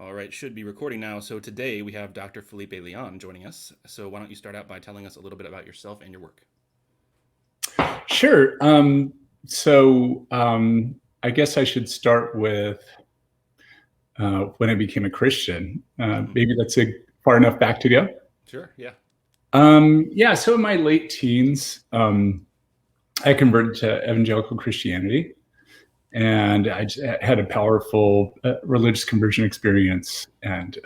All right, should be recording now. So today we have Dr. Felipe Leon joining us. So why don't you start out by telling us a little bit about yourself and your work? Sure. I guess I should start with when I became a Christian. Maybe that's far enough back to go. Sure, yeah. So in my late teens, I converted to evangelical Christianity, and I had a powerful religious conversion experience. And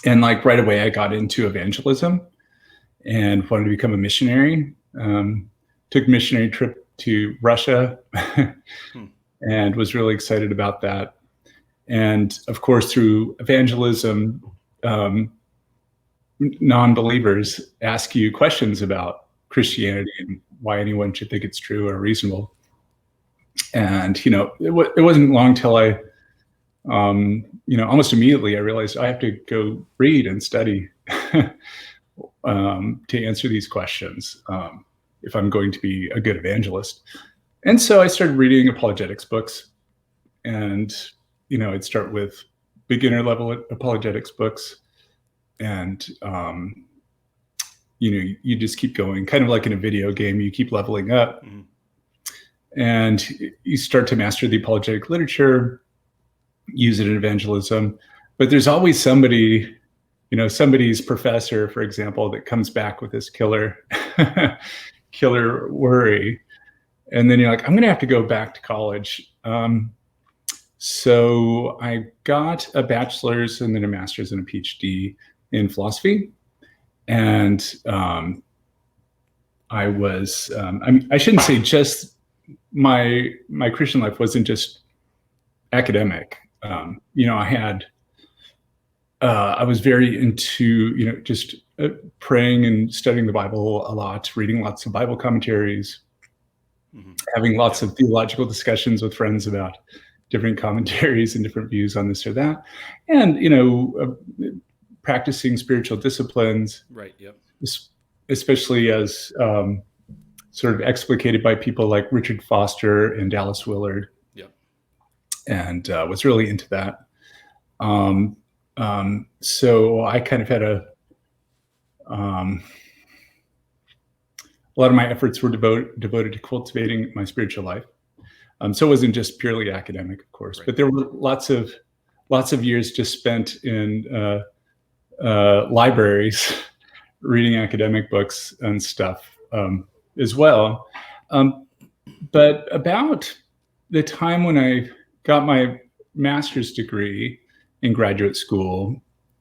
like right away, I got into evangelism and wanted to become a missionary. Took a missionary trip to Russia and was really excited about that. And of course, through evangelism, non-believers ask you questions about Christianity and why anyone should think it's true or reasonable. And, it wasn't long till I, almost immediately I realized I have to go read and study to answer these questions if I'm going to be a good evangelist. And so I started reading apologetics books, and, I'd start with beginner level apologetics books. And, you just keep going, kind of like in a video game, you keep leveling up. Mm-hmm. And you start to master the apologetic literature, use it in evangelism. But there's always somebody, somebody's professor, for example, that comes back with this killer worry. And then you're like, I'm going to have to go back to college. So I got a bachelor's and then a master's and a PhD in philosophy. And I was, I shouldn't say just my Christian life wasn't just academic. I was very into, just praying and studying the Bible a lot, reading lots of Bible commentaries, having lots of theological discussions with friends about different commentaries and different views on this or that. And, practicing spiritual disciplines. Right, yep. Especially as sort of explicated by people like Richard Foster and Dallas Willard. Yep. And was really into that. So I kind of had a lot of my efforts were devoted to cultivating my spiritual life. So it wasn't just purely academic, of course, right. But there were lots of years just spent in libraries reading academic books and stuff as well. But about the time when I got my master's degree in graduate school,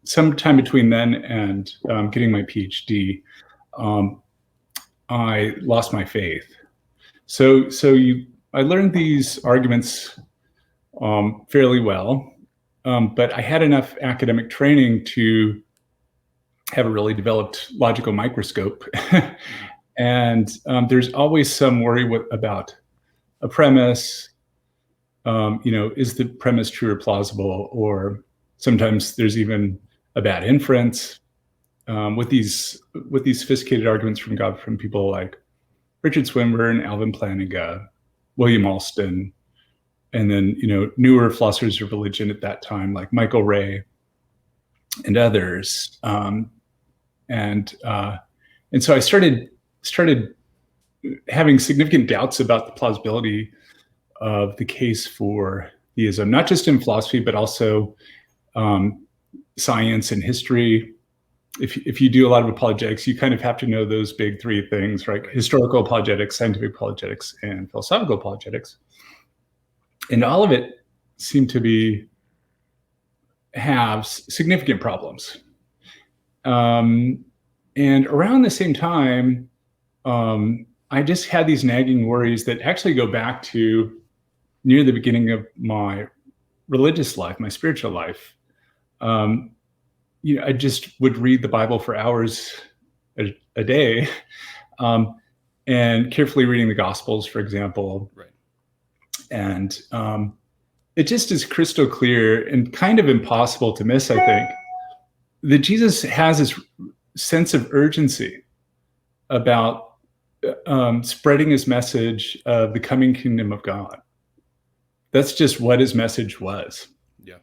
sometime between then and getting my PhD, I lost my faith. I learned these arguments fairly well, but I had enough academic training to have a really developed logical microscope. And there's always some worry about a premise. Is the premise true or plausible? Or sometimes there's even a bad inference with these sophisticated arguments from people like Richard Swinburne, Alvin Plantinga, William Alston, and then newer philosophers of religion at that time like Michael Ray and others. And so I started having significant doubts about the plausibility of the case for theism, not just in philosophy, but also science and history. If you do a lot of apologetics, you kind of have to know those big three things, right? Historical apologetics, scientific apologetics, and philosophical apologetics. And all of it seemed to have significant problems. And around the same time, I just had these nagging worries that actually go back to near the beginning of my religious life, my spiritual life. I just would read the Bible for hours a day, and carefully reading the Gospels, for example. Right. And it just is crystal clear and kind of impossible to miss, I think, that Jesus has this sense of urgency about spreading his message of the coming kingdom of God. That's just what his message was. Yeah.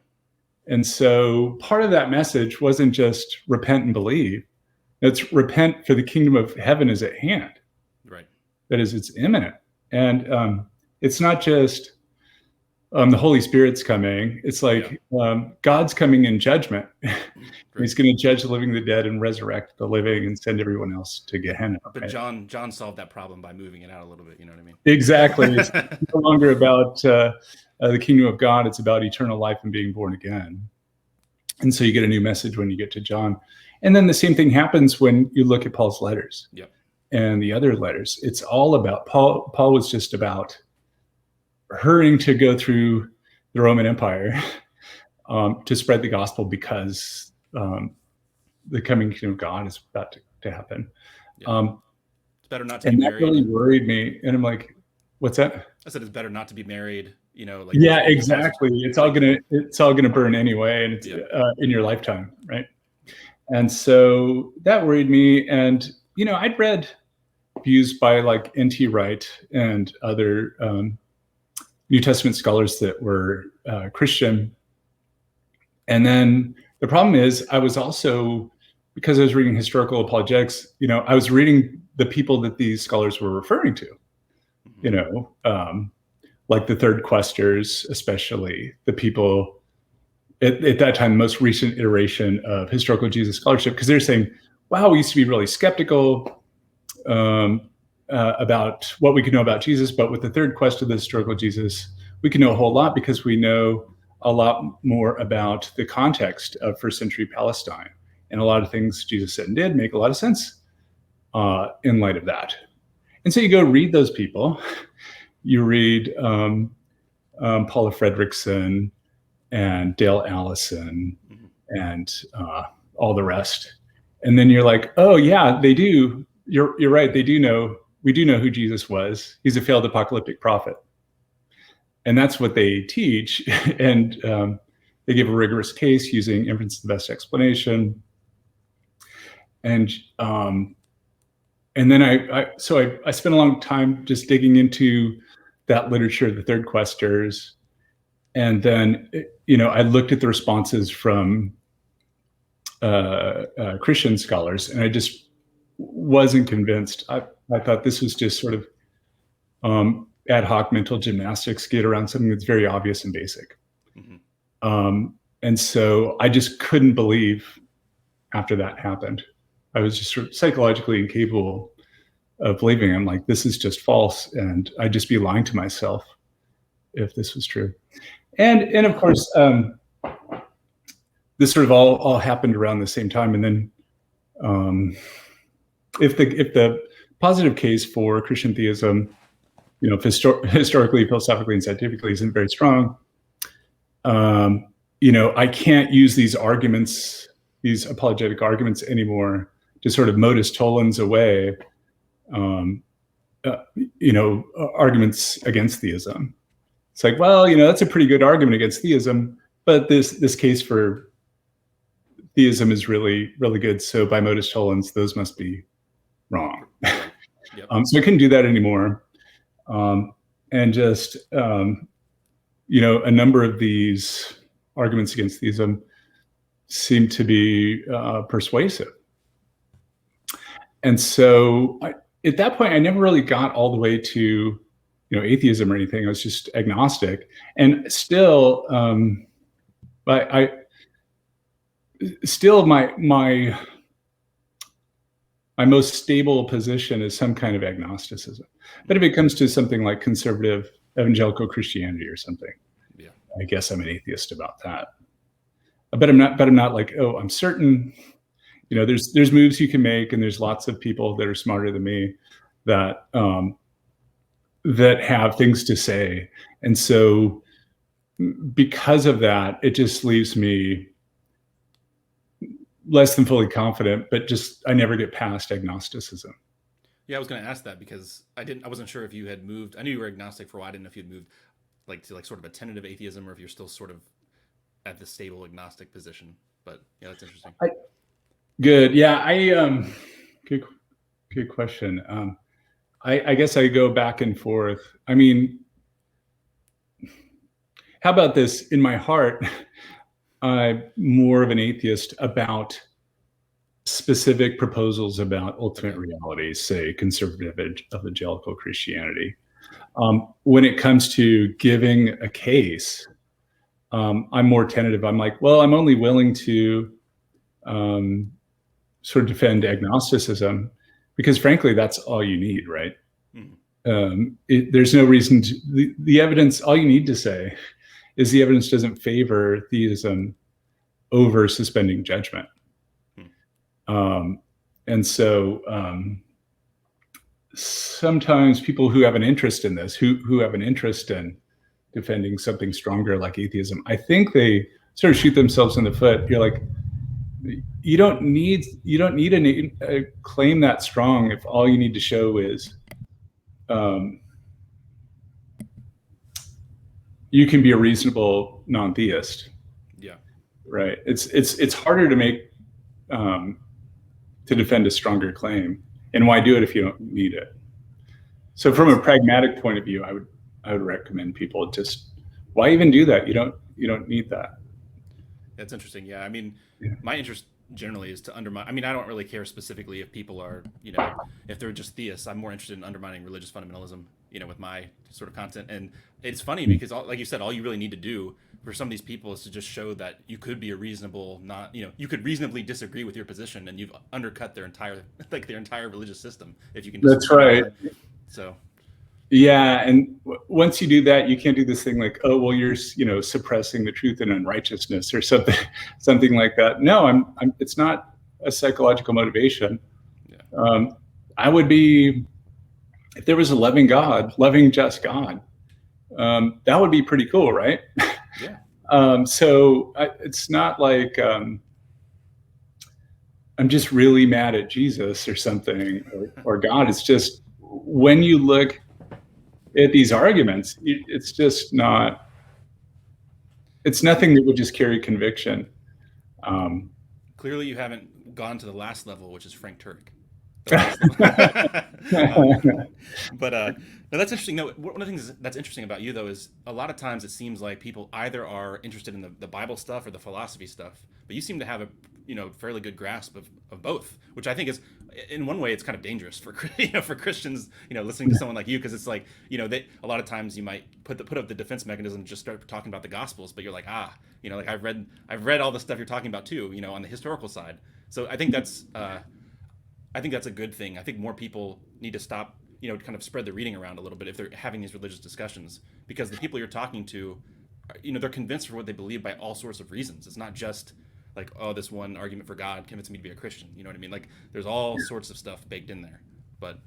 And so part of that message wasn't just repent and believe. It's repent, for the kingdom of heaven is at hand. Right. That is, it's imminent. And it's not just the Holy Spirit's coming. It's like God's coming in judgment. Right. He's going to judge the living, the dead, and resurrect the living, and send everyone else to Gehenna. But right? John solved that problem by moving it out a little bit. You know what I mean? Exactly. It's no longer about the kingdom of God. It's about eternal life and being born again. And so you get a new message when you get to John. And then the same thing happens when you look at Paul's letters and the other letters. It's all about Paul was just about hurrying to go through the Roman Empire to spread the gospel, because the coming kingdom of God is about to happen. It's better not to be married. And that really worried me. And I'm like, what's that? I said, it's better not to be married. You know, like exactly. It's all gonna burn anyway, and it's in your lifetime, right? And so that worried me. And I'd read views by like N.T. Wright and other New Testament scholars that were Christian. And then the problem is, I was also, because I was reading historical apologetics, I was reading the people that these scholars were referring to, like the third questers, especially the people at that time, the most recent iteration of historical Jesus scholarship, because they're saying, wow, we used to be really skeptical about what we could know about Jesus, but with the third quest of the historical Jesus, we can know a whole lot, because we know a lot more about the context of first century Palestine. And a lot of things Jesus said and did make a lot of sense in light of that. And so you go read those people. You read Paula Fredrickson and Dale Allison and all the rest. And then you're like, oh yeah, they do. You're right. They do know. We do know who Jesus was. He's a failed apocalyptic prophet. And that's what they teach. And they give a rigorous case using inference as the best explanation. And then I spent a long time just digging into that literature, the third questers. And then, I looked at the responses from Christian scholars, and I just wasn't convinced. I thought this was just sort of ad hoc mental gymnastics, get around something that's very obvious and basic. And so I just couldn't believe after that happened. I was just sort of psychologically incapable of believing. I'm like, this is just false, and I'd just be lying to myself if this was true. And of course, this sort of all happened around the same time. And then, if the positive case for Christian theism, historically, philosophically, and scientifically, isn't very strong, I can't use these arguments, these apologetic arguments anymore, to sort of modus tollens away, arguments against theism. It's like, well, that's a pretty good argument against theism, but this case for theism is really, really good. So by modus tollens, those must be wrong. So I couldn't do that anymore. And just, a number of these arguments against theism seem to be persuasive. And so at that point, I never really got all the way to, atheism or anything. I was just agnostic. And still, my most stable position is some kind of agnosticism. But if it comes to something like conservative evangelical Christianity or something, I guess I'm an atheist about that. But I'm not like, oh, I'm certain. There's moves you can make, and there's lots of people that are smarter than me that that have things to say. And so because of that, it just leaves me less than fully confident, but just I never get past agnosticism. Yeah, I was going to ask that because I wasn't sure if you had moved. I knew you were agnostic for a while. I didn't know if you'd moved to sort of a tentative atheism, or if you're still sort of at the stable agnostic position. But yeah, that's interesting. Good. Yeah, good question. I guess I go back and forth. I mean, how about this? In my heart, more of an atheist about specific proposals about ultimate realities, say conservative evangelical Christianity. When it comes to giving a case, I'm more tentative. I'm like, well, I'm only willing to sort of defend agnosticism because, frankly, that's all you need, right? There's no reason to, the evidence, all you need to say is the evidence doesn't favor theism over suspending judgment. And so sometimes people who have an interest in this, who have an interest in defending something stronger like atheism, I think they sort of shoot themselves in the foot. You're like, you don't need a claim that strong if all you need to show is you can be a reasonable non-theist. Yeah. Right. It's harder to make to defend a stronger claim. And why do it if you don't need it? So from a pragmatic point of view, I would recommend people just, why even do that? You don't need that. That's interesting. Yeah. I mean, my interest generally is to undermine. I mean, I don't really care specifically if people are, if they're just theists. I'm more interested in undermining religious fundamentalism, with my sort of content. And it's funny because, like you said, all you really need to do for some of these people is to just show that you could be a reasonable, you could reasonably disagree with your position, and you've undercut their entire religious system if you can. That's right. So. Yeah, and once you do that, you can't do this thing like, oh, well, you're suppressing the truth and unrighteousness or something like that. No, it's not a psychological motivation. Yeah. I would be, if there was a loving just God, that would be pretty cool, right? Yeah. So it's not like I'm just really mad at Jesus or something or God. It's just when you look at these arguments, it's just not, it's nothing that would just carry conviction. Clearly you haven't gone to the last level, which is Frank Turek. But no, that's interesting. No, one of the things that's interesting about you, though, is a lot of times it seems like people either are interested in the Bible stuff or the philosophy stuff, but you seem to have a fairly good grasp of both, which I think is, in one way, it's kind of dangerous for for Christians, listening to someone like you, because it's like they, a lot of times you might put up the defense mechanism and just start talking about the Gospels, but you're like, like I've read all the stuff you're talking about too, on the historical side. So I think that's a good thing. I think more people need to stop, kind of spread the reading around a little bit if they're having these religious discussions, because the people you're talking to, they're convinced for what they believe by all sorts of reasons. It's not just like, oh, this one argument for God convinced me to be a Christian. You know what I mean? Like, there's all sorts of stuff baked in there. But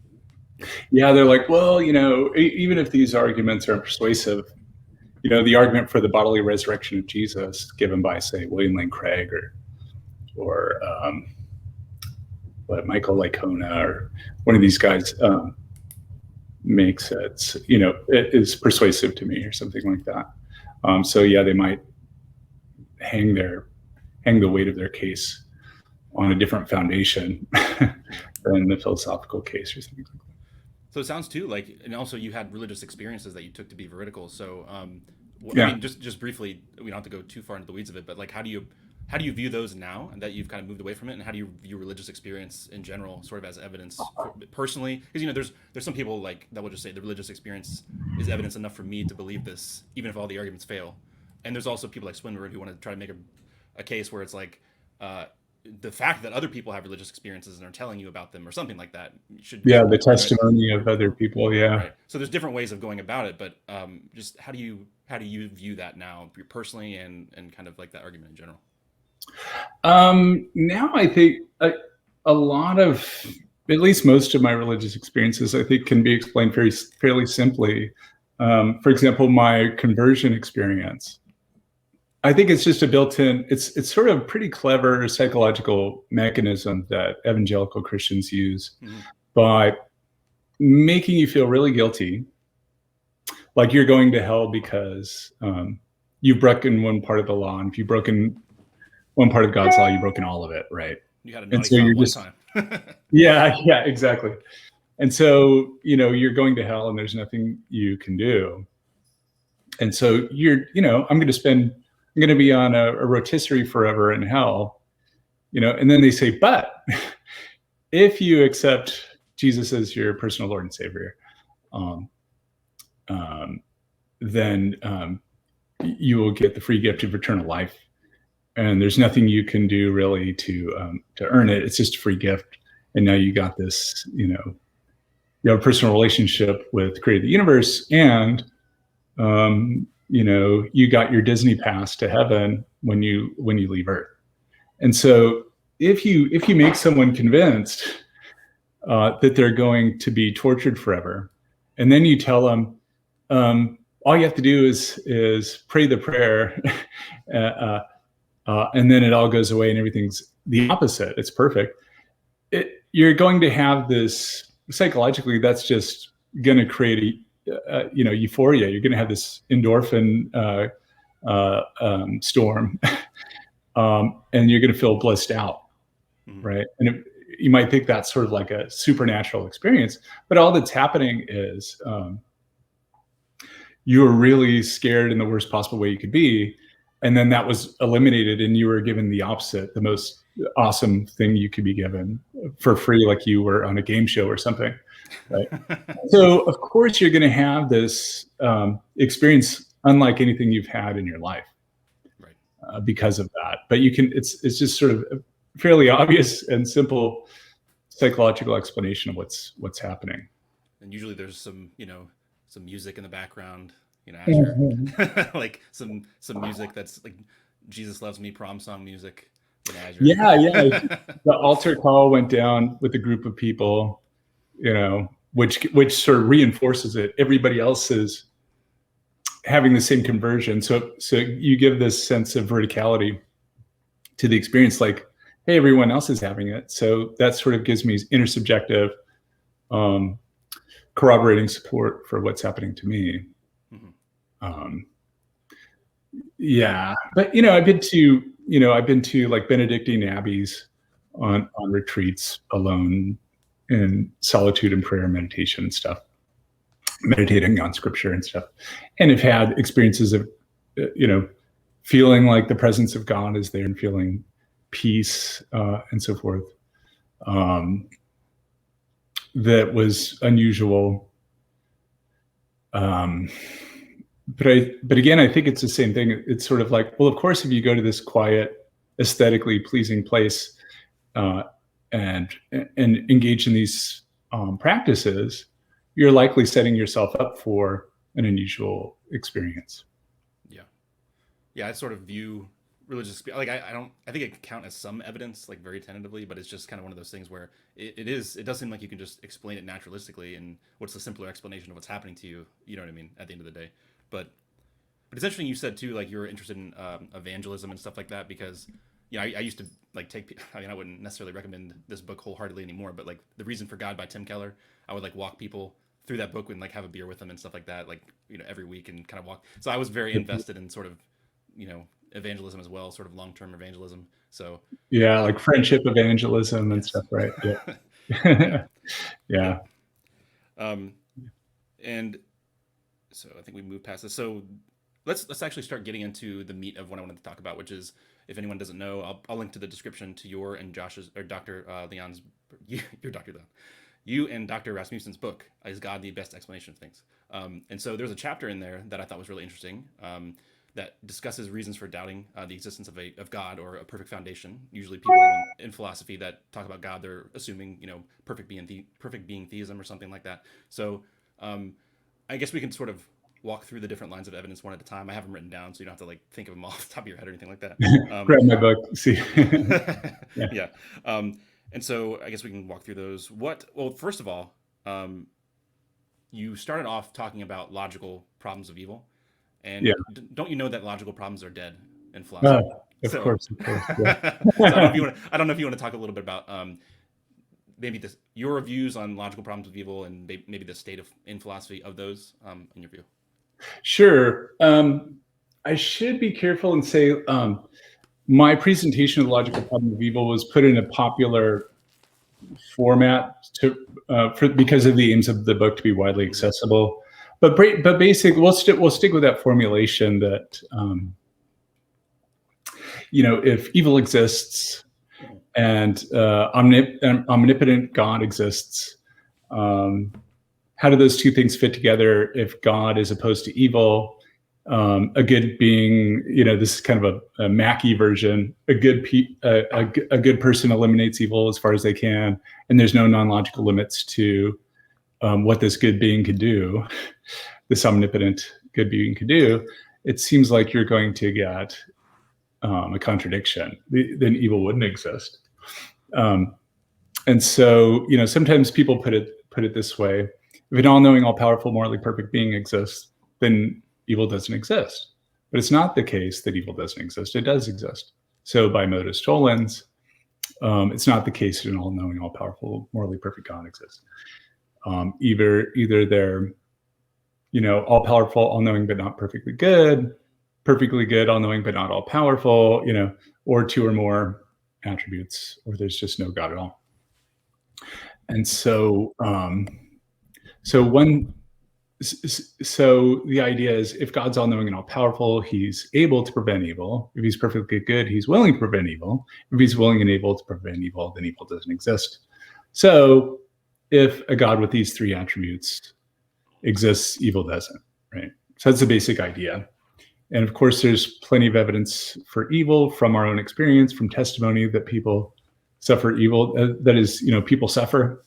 yeah, they're like, well, even if these arguments are persuasive, the argument for the bodily resurrection of Jesus given by, say, William Lane Craig or Michael Licona or one of these guys makes it, it is persuasive to me or something like that. So yeah, they might hang the weight of their case on a different foundation than the philosophical case or something like that. So it sounds too like, and also you had religious experiences that you took to be veridical. So yeah. I mean, just briefly, we don't have to go too far into the weeds of it, but like, how do you view those now, and that you've kind of moved away from it, and how do you view religious experience in general, sort of as evidence personally? Because there's some people like that will just say the religious experience is evidence enough for me to believe this, even if all the arguments fail. And there's also people like Swinburne who want to try to make a case where it's like the fact that other people have religious experiences and are telling you about them or something like that the testimony of other people. Yeah. Right. So there's different ways of going about it, but just how do you view that now personally and kind of like that argument in general? Now I think a lot of, at least most of my religious experiences, I think can be explained fairly simply. For example, my conversion experience, I think it's just a built-in, it's sort of a pretty clever psychological mechanism that evangelical Christians use by making you feel really guilty, like you're going to hell because you've broken one part of the law, and if you've broken one part of God's law, you've broken all of it, right? You had a naughty thought one time. yeah, exactly. And so, you're going to hell and there's nothing you can do. And so I'm going to spend I'm going to be on a rotisserie forever in hell, and then they say, but if you accept Jesus as your personal Lord and Savior, then you will get the free gift of eternal life. And there's nothing you can do really to earn it. It's just a free gift. And now you got this, you have a personal relationship with the creator of the universe, and you got your Disney pass to heaven when you leave Earth. And so if you make someone convinced that they're going to be tortured forever, and then you tell them all you have to do is pray the prayer, and then it all goes away and everything's the opposite, it's perfect. You're going to have this psychologically. That's just going to create euphoria. You're going to have this endorphin storm, and you're going to feel blissed out, right? And you might think that's sort of like a supernatural experience, but all that's happening is you were really scared in the worst possible way you could be, and then that was eliminated, and you were given the opposite, the most awesome thing you could be given for free, like you were on a game show or something, right? So of course you're going to have this experience unlike anything you've had in your life, right? Because of that. But it's just sort of a fairly obvious and simple psychological explanation of what's happening. And usually there's some music in the background, as you're like some music that's like Jesus Loves Me prom song music. Yeah. The altar call went down with a group of people, which sort of reinforces it. Everybody else is having the same conversion. So you give this sense of verticality to the experience, like, hey, everyone else is having it. So that sort of gives me intersubjective, corroborating support for what's happening to me. Yeah, but I've been to like Benedictine abbeys on retreats alone in solitude and prayer, meditation and stuff, meditating on scripture and stuff, and have had experiences of feeling like the presence of God is there and feeling peace and so forth. That was unusual. But again, I think it's the same thing. It's sort of like, well, of course, if you go to this quiet, aesthetically pleasing place and engage in these practices, you're likely setting yourself up for an unusual experience. Yeah, I sort of view religious, like I think it can count as some evidence, like very tentatively, but it's just kind of one of those things where it does seem like you can just explain it naturalistically, and what's the simpler explanation of what's happening to you, you know what I mean, at the end of the day. But it's interesting you said too, like you were interested in evangelism and stuff like that, because I used to like I wouldn't necessarily recommend this book wholeheartedly anymore, but like The Reason for God by Tim Keller, I would like walk people through that book and like have a beer with them and stuff like that, like every week, and kind of walk. So I was very invested in sort of evangelism as well, sort of long-term evangelism. So yeah, like friendship evangelism and stuff, right? Yeah. Yeah. And so I think we moved past this. So let's actually start getting into the meat of what I wanted to talk about, which is, if anyone doesn't know, I'll link to the description to your and Josh's, or Dr. Leon's, your Dr. Leon, you and Dr. Rasmussen's book, Is God the Best Explanation of Things? And so there's a chapter in there that I thought was really interesting, that discusses reasons for doubting the existence of God or a perfect foundation. Usually people in philosophy that talk about God, they're assuming, perfect being theism or something like that. So I guess we can sort of walk through the different lines of evidence one at a time. I have them written down, so you don't have to like think of them off the top of your head or anything like that. Grab my book, see. Yeah. And so I guess we can walk through those. Well, first of all, you started off talking about logical problems of evil. And don't you know that logical problems are dead in philosophy? Of course. Yeah. So I don't know if you want to talk a little bit about maybe your views on logical problems of evil, and maybe the state in philosophy of those, in your view. Sure. I should be careful and say my presentation of the logical problem of evil was put in a popular format because of the aims of the book to be widely accessible. But basically, we'll stick with that formulation that if evil exists and omnipotent God exists, how do those two things fit together if God is opposed to evil? A good being, this is kind of a Mackie version. A good person eliminates evil as far as they can, and there's no non-logical limits to what this good being could do. This omnipotent good being could do. It seems like you're going to get a contradiction. Then evil wouldn't exist. And so, sometimes people put it this way: if an all-knowing, all-powerful, morally perfect being exists, then evil doesn't exist. But it's not the case that evil doesn't exist. It does exist. So by modus tollens, it's not the case that an all-knowing, all-powerful, morally perfect God exists. Either they're, all-powerful, all-knowing, but not perfectly good, all-knowing, but not all-powerful, or two or more attributes, or there's just no God at all. And so, so the idea is, if God's all-knowing and all-powerful, he's able to prevent evil. If he's perfectly good, he's willing to prevent evil. If he's willing and able to prevent evil, then evil doesn't exist. So if a God with these three attributes exists, evil doesn't, right? So that's the basic idea. And of course, there's plenty of evidence for evil from our own experience, from testimony that people suffer evil. That is, people suffer.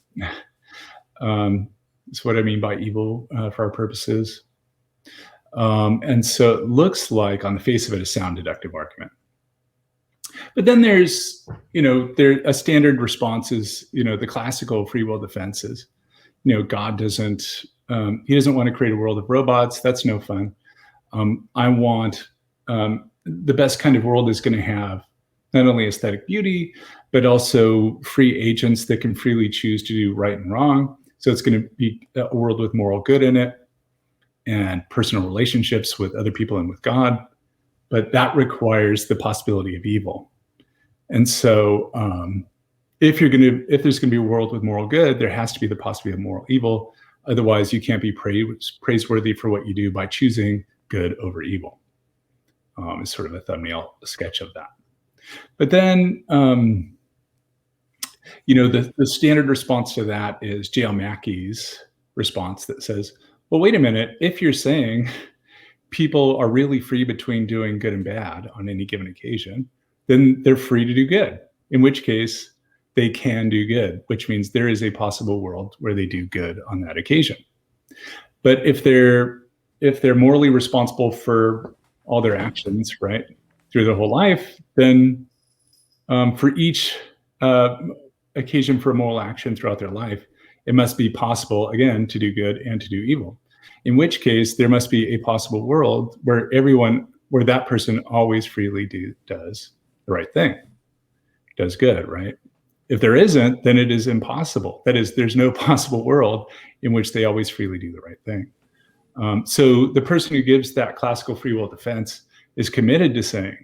That's what I mean by evil for our purposes. And so it looks like, on the face of it, a sound deductive argument. But then there's, a standard response is, the classical free will defenses. God doesn't, he doesn't want to create a world of robots. That's no fun. I want, the best kind of world is going to have not only aesthetic beauty, but also free agents that can freely choose to do right and wrong. So it's going to be a world with moral good in it and personal relationships with other people and with God. But that requires the possibility of evil. And so if there's going to be a world with moral good, there has to be the possibility of moral evil. Otherwise, you can't be praiseworthy for what you do by choosing good over evil. It's sort of a thumbnail sketch of that. But then, the standard response to that is J.L. Mackey's response that says, well, wait a minute, if you're saying people are really free between doing good and bad on any given occasion, then they're free to do good, in which case they can do good, which means there is a possible world where they do good on that occasion. But if they're morally responsible for all their actions, right, through their whole life, then for each occasion for a moral action throughout their life, it must be possible, again, to do good and to do evil. In which case, there must be a possible world where that person always freely does the right thing, does good, right? If there isn't, then it is impossible. That is, there's no possible world in which they always freely do the right thing. So the person who gives that classical free will defense is committed to saying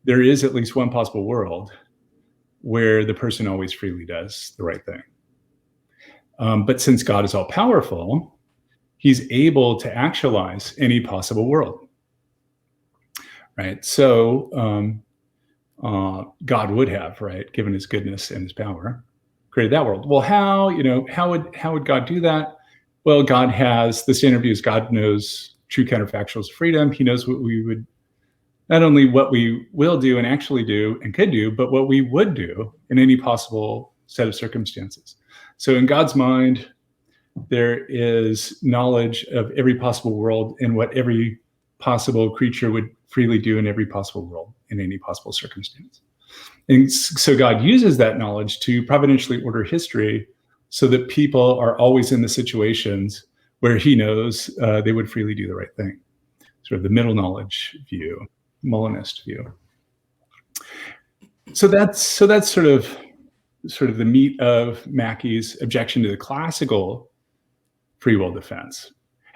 there is at least one possible world where the person always freely does the right thing. But since God is all powerful, he's able to actualize any possible world, right? So God would have, right, given his goodness and his power, created that world. Well, how would God do that? Well, God has, the standard view is God knows true counterfactuals of freedom. He knows not only what we will do and actually do and could do, but what we would do in any possible set of circumstances. So in God's mind, there is knowledge of every possible world and what every possible creature would freely do in every possible world in any possible circumstance. And so God uses that knowledge to providentially order history so that people are always in the situations where he knows they would freely do the right thing. Sort of the middle knowledge view, Molinist view. So that's sort of the meat of Mackey's objection to the classical free will defense.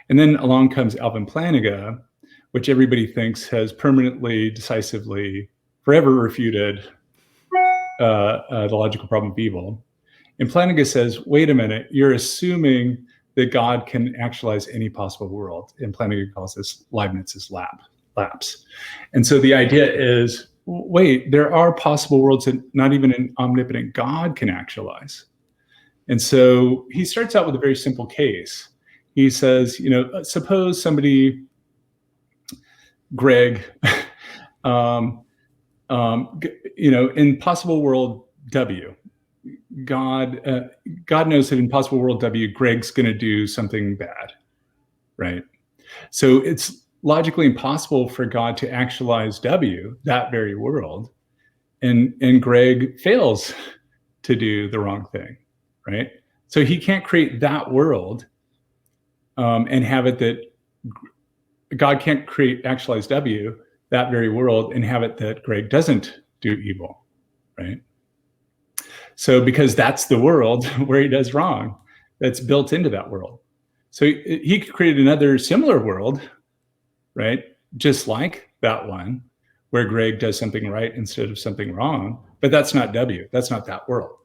And then along comes Alvin Plantinga, which everybody thinks has permanently, decisively, forever refuted the logical problem of evil. And Plantinga says, wait a minute, you're assuming that God can actualize any possible world. And Plantinga calls this Leibniz's lapse. And so the idea is wait, there are possible worlds that not even an omnipotent God can actualize. And so he starts out with a very simple case. He says, suppose somebody, Greg, in possible world W, God knows that in possible world W, Greg's going to do something bad, right? So it's logically impossible for God to actualize W, that very world, and Greg fails to do the wrong thing, right? So he can't create that world and have it that God can't create actualize W, that very world, and have it that Greg doesn't do evil, right? So because that's the world where he does wrong, that's built into that world. So he could create another similar world, right? Just like that one, where Greg does something right instead of something wrong, but that's not W. That's not that world,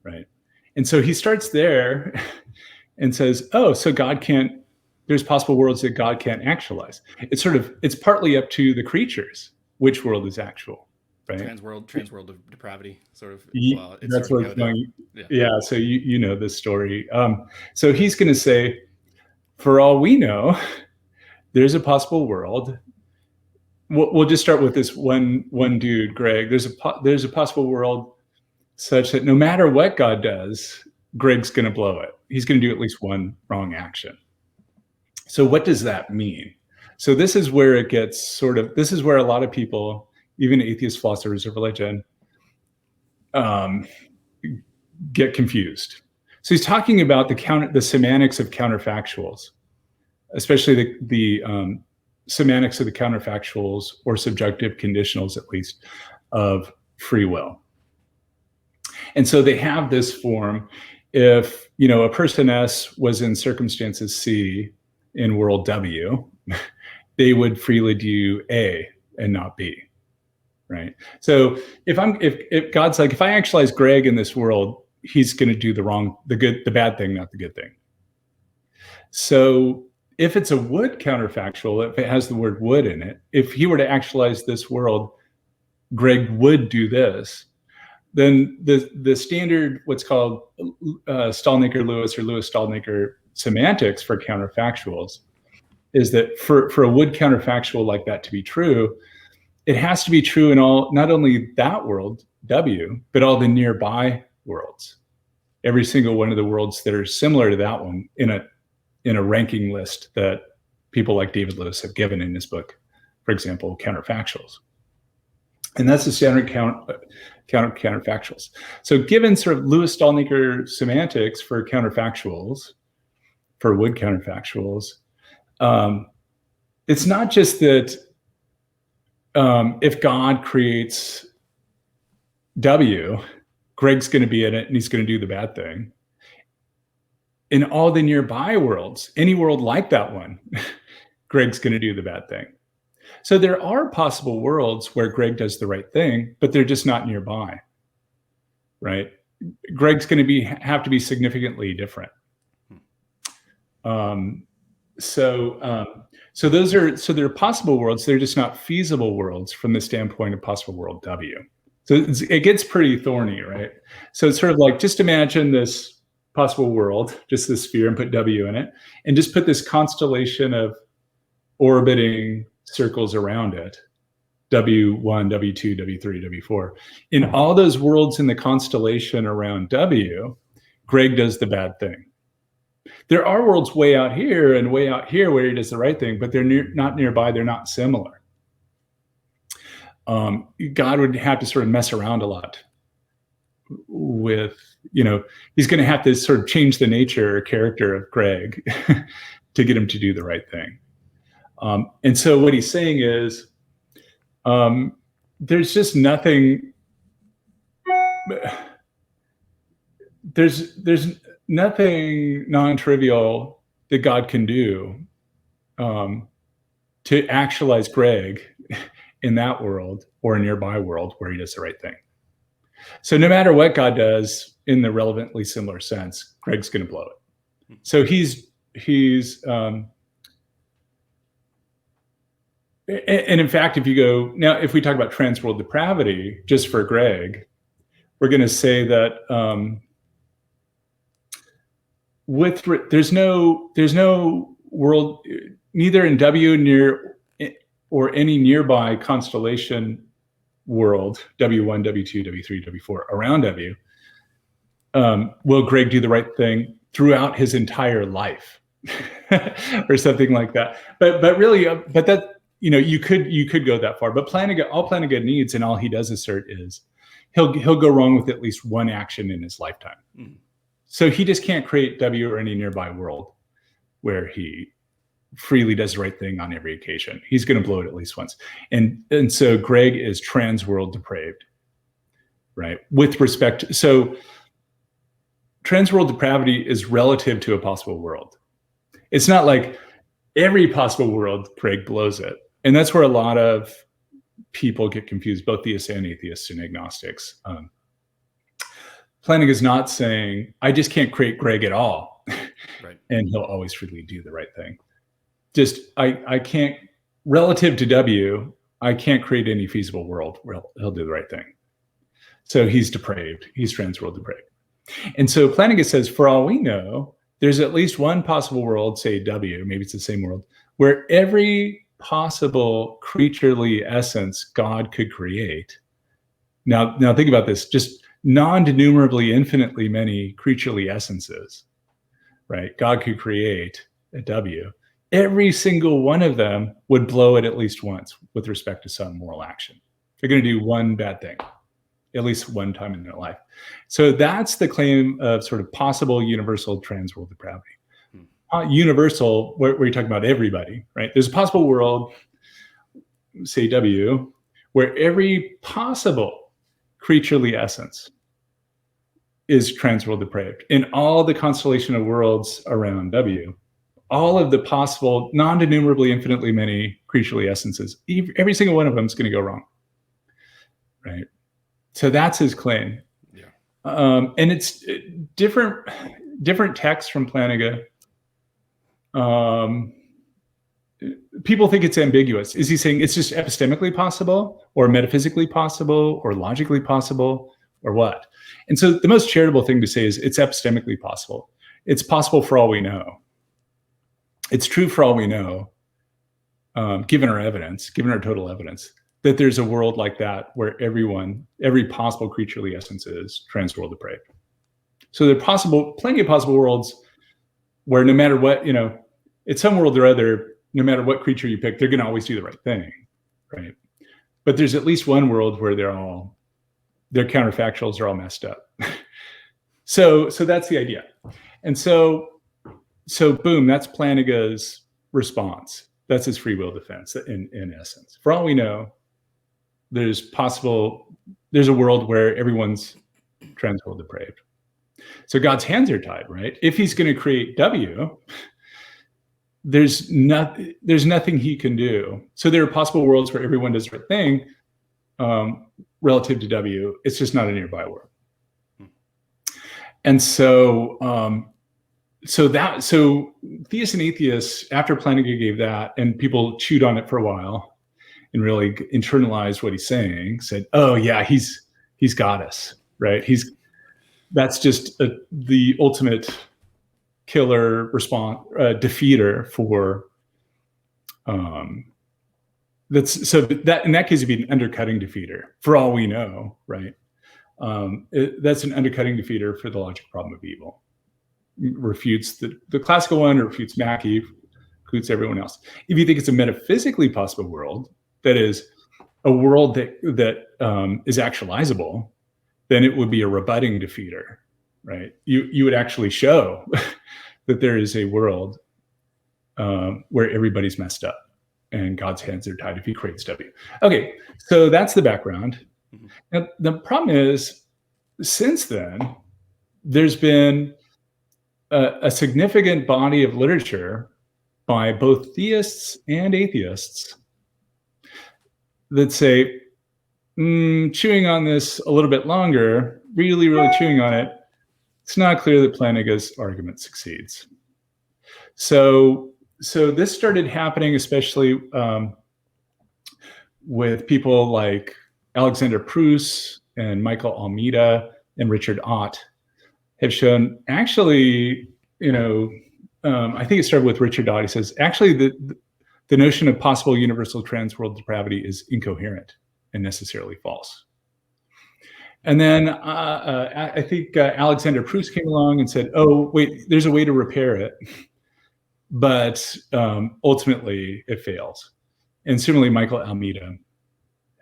right? And so he starts there and says, oh, so God can't, there's possible worlds that God can't actualize. It's partly up to the creatures, which world is actual, right? Transworld of depravity, sort of. Well, that's where it's going. Yeah, so you know this story. So he's going to say, for all we know, there's a possible world. We'll just start with this one dude, Greg. There's a possible world such that no matter what God does, Greg's going to blow it. He's going to do at least one wrong action. So what does that mean? So this is where it gets this is where a lot of people, even atheist philosophers of religion, get confused. So he's talking about the semantics of counterfactuals, especially the semantics of the counterfactuals or subjective conditionals, at least, of free will. And so they have this form. If a person S was in circumstances C in world W, they would freely do A and not B, right? So if God's like, if I actualize Greg in this world, he's going to do the bad thing, not the good thing. So if it's a would counterfactual, if it has the word would in it, if he were to actualize this world, Greg would do this, then the standard, what's called Stalnaker-Lewis or Lewis-Stalnaker semantics for counterfactuals is that for a would counterfactual like that to be true, it has to be true in all, not only that world, W, but all the nearby worlds. Every single one of the worlds that are similar to that one in a ranking list that people like David Lewis have given in his book, for example, Counterfactuals. And that's the standard counterfactuals. So given sort of Lewis-Stalnaker semantics for counterfactuals, for would counterfactuals, it's not just that if God creates W, Greg's going to be in it and he's going to do the bad thing. In all the nearby worlds, any world like that one, Greg's going to do the bad thing. So there are possible worlds where Greg does the right thing, but they're just not nearby, right? Greg's going to have to be significantly different. So they're possible worlds. They're just not feasible worlds from the standpoint of possible world W. So it gets pretty thorny, right? So it's sort of like, just imagine this possible world, just this sphere, and put W in it, and just put this constellation of orbiting circles around it, W1, W2, W3, W4. In all those worlds in the constellation around W, Greg does the bad thing. There are worlds way out here and way out here where he does the right thing, but they're not nearby. They're not similar. God would have to sort of mess around a lot with, he's going to have to sort of change the nature or character of Greg to get him to do the right thing. And so what he's saying is, there's just nothing, there's nothing non-trivial that God can do to actualize Greg in that world or a nearby world where he does the right thing. So no matter what God does in the relevantly similar sense, Greg's going to blow it. So he's And in fact, if we talk about transworld depravity, just for Greg, we're going to say that there's no world, neither in W near or any nearby constellation world, W1, W2, W3, W4 around W, will Greg do the right thing throughout his entire life, or something like that. But really, that, you could go that far. But all Plan of God needs, and all he does assert, is he'll go wrong with at least one action in his lifetime. Mm. So he just can't create W or any nearby world where he freely does the right thing on every occasion. He's going to blow it at least once. And so Greg is transworld depraved, right? With respect, so transworld depravity is relative to a possible world. It's not like every possible world Greg blows it. And that's where a lot of people get confused, both theists and atheists and agnostics. Planning is not saying, I just can't create Greg at all. Right. And he'll always freely do the right thing. Just, I can't, relative to W, I can't create any feasible world where he'll do the right thing. So he's depraved. He's transworld depraved. And so Plantinga says, for all we know, there's at least one possible world, say W, maybe it's the same world, where every possible creaturely essence God could create. Now think about this, just non-denumerably infinitely many creaturely essences, right? God could create a W. Every single one of them would blow it at least once with respect to some moral action. They're going to do one bad thing at least one time in their life. So that's the claim of sort of possible universal transworld depravity. Universal, where you're talking about everybody, right? There's a possible world, say W, where every possible creaturely essence is transworld depraved. In all the constellation of worlds around W, all of the possible, non-denumerably infinitely many creaturely essences, every single one of them is going to go wrong, right? So that's his claim. Yeah. And it's different texts from Plantinga. People think it's ambiguous. Is he saying it's just epistemically possible, or metaphysically possible, or logically possible, or what? And so the most charitable thing to say is it's epistemically possible. It's possible for all we know. It's true for all we know, given our evidence, given our total evidence, that there's a world like that where every possible creaturely essence is transworld depraved. So there are plenty of possible worlds where no matter what, it's some world or other, no matter what creature you pick, they're going to always do the right thing, right? But there's at least one world where their counterfactuals are all messed up. So that's the idea. And so boom, that's Plantinga's response. That's his free will defense in essence. For all we know, there's a world where everyone's transworld depraved. So God's hands are tied, right? If he's going to create W, there's nothing he can do. So there are possible worlds where everyone does the right thing relative to W. It's just not a nearby world. And so theists and atheists, after Plantinga gave that, and people chewed on it for a while and really internalized what he's saying, said, "Oh yeah, he's got us, right? That's just the ultimate killer response, defeater for that's so that in that case it'd be an undercutting defeater for all we know, right? That's an undercutting defeater for the logical problem of evil. Refutes the classical one, refutes Mackey, includes everyone else. If you think it's a metaphysically possible world, that is a world that is actualizable, then it would be a rebutting defeater, right? You would actually show that there is a world where everybody's messed up and God's hands are tied if he creates W. Okay, so that's the background. Mm-hmm. Now, the problem is, since then, there's been a significant body of literature by both theists and atheists that say, chewing on this a little bit longer, really, really chewing on it, it's not clear that Plantinga's argument succeeds. So this started happening, especially with people like Alexander Proust and Michael Almeida and Richard Ott, have shown actually, I think it started with Richard Ott. He says, actually, the notion of possible universal transworld depravity is incoherent and necessarily false. And then I think Alexander Proust came along and said, oh, wait, there's a way to repair it. But ultimately, it fails. And similarly, Michael Almeida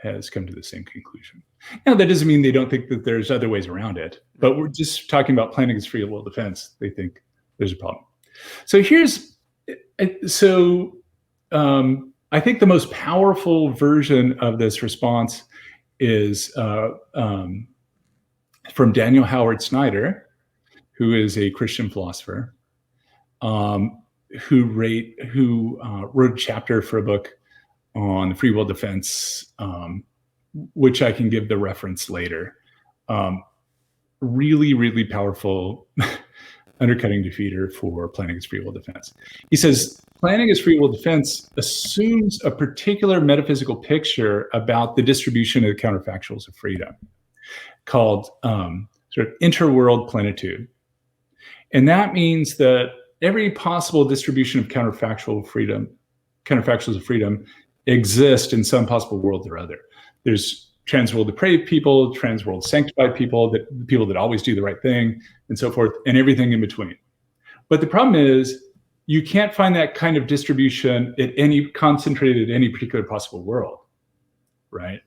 has come to the same conclusion. Now, that doesn't mean they don't think that there's other ways around it, but we're just talking about planning as free will defense. They think there's a problem. So I think the most powerful version of this response is from Daniel Howard Snyder, who is a Christian philosopher, who wrote a chapter for a book on the free will defense, which I can give the reference later. Really, really powerful undercutting defeater for planning as free will defense. He says, planning as free will defense assumes a particular metaphysical picture about the distribution of the counterfactuals of freedom called sort of interworld plenitude. And that means that every possible distribution of counterfactuals of freedom exist in some possible world or other. There's transworld depraved people, transworld sanctified people, people that always do the right thing, and so forth, and everything in between. But the problem is, you can't find that kind of distribution concentrated in any particular possible world, right?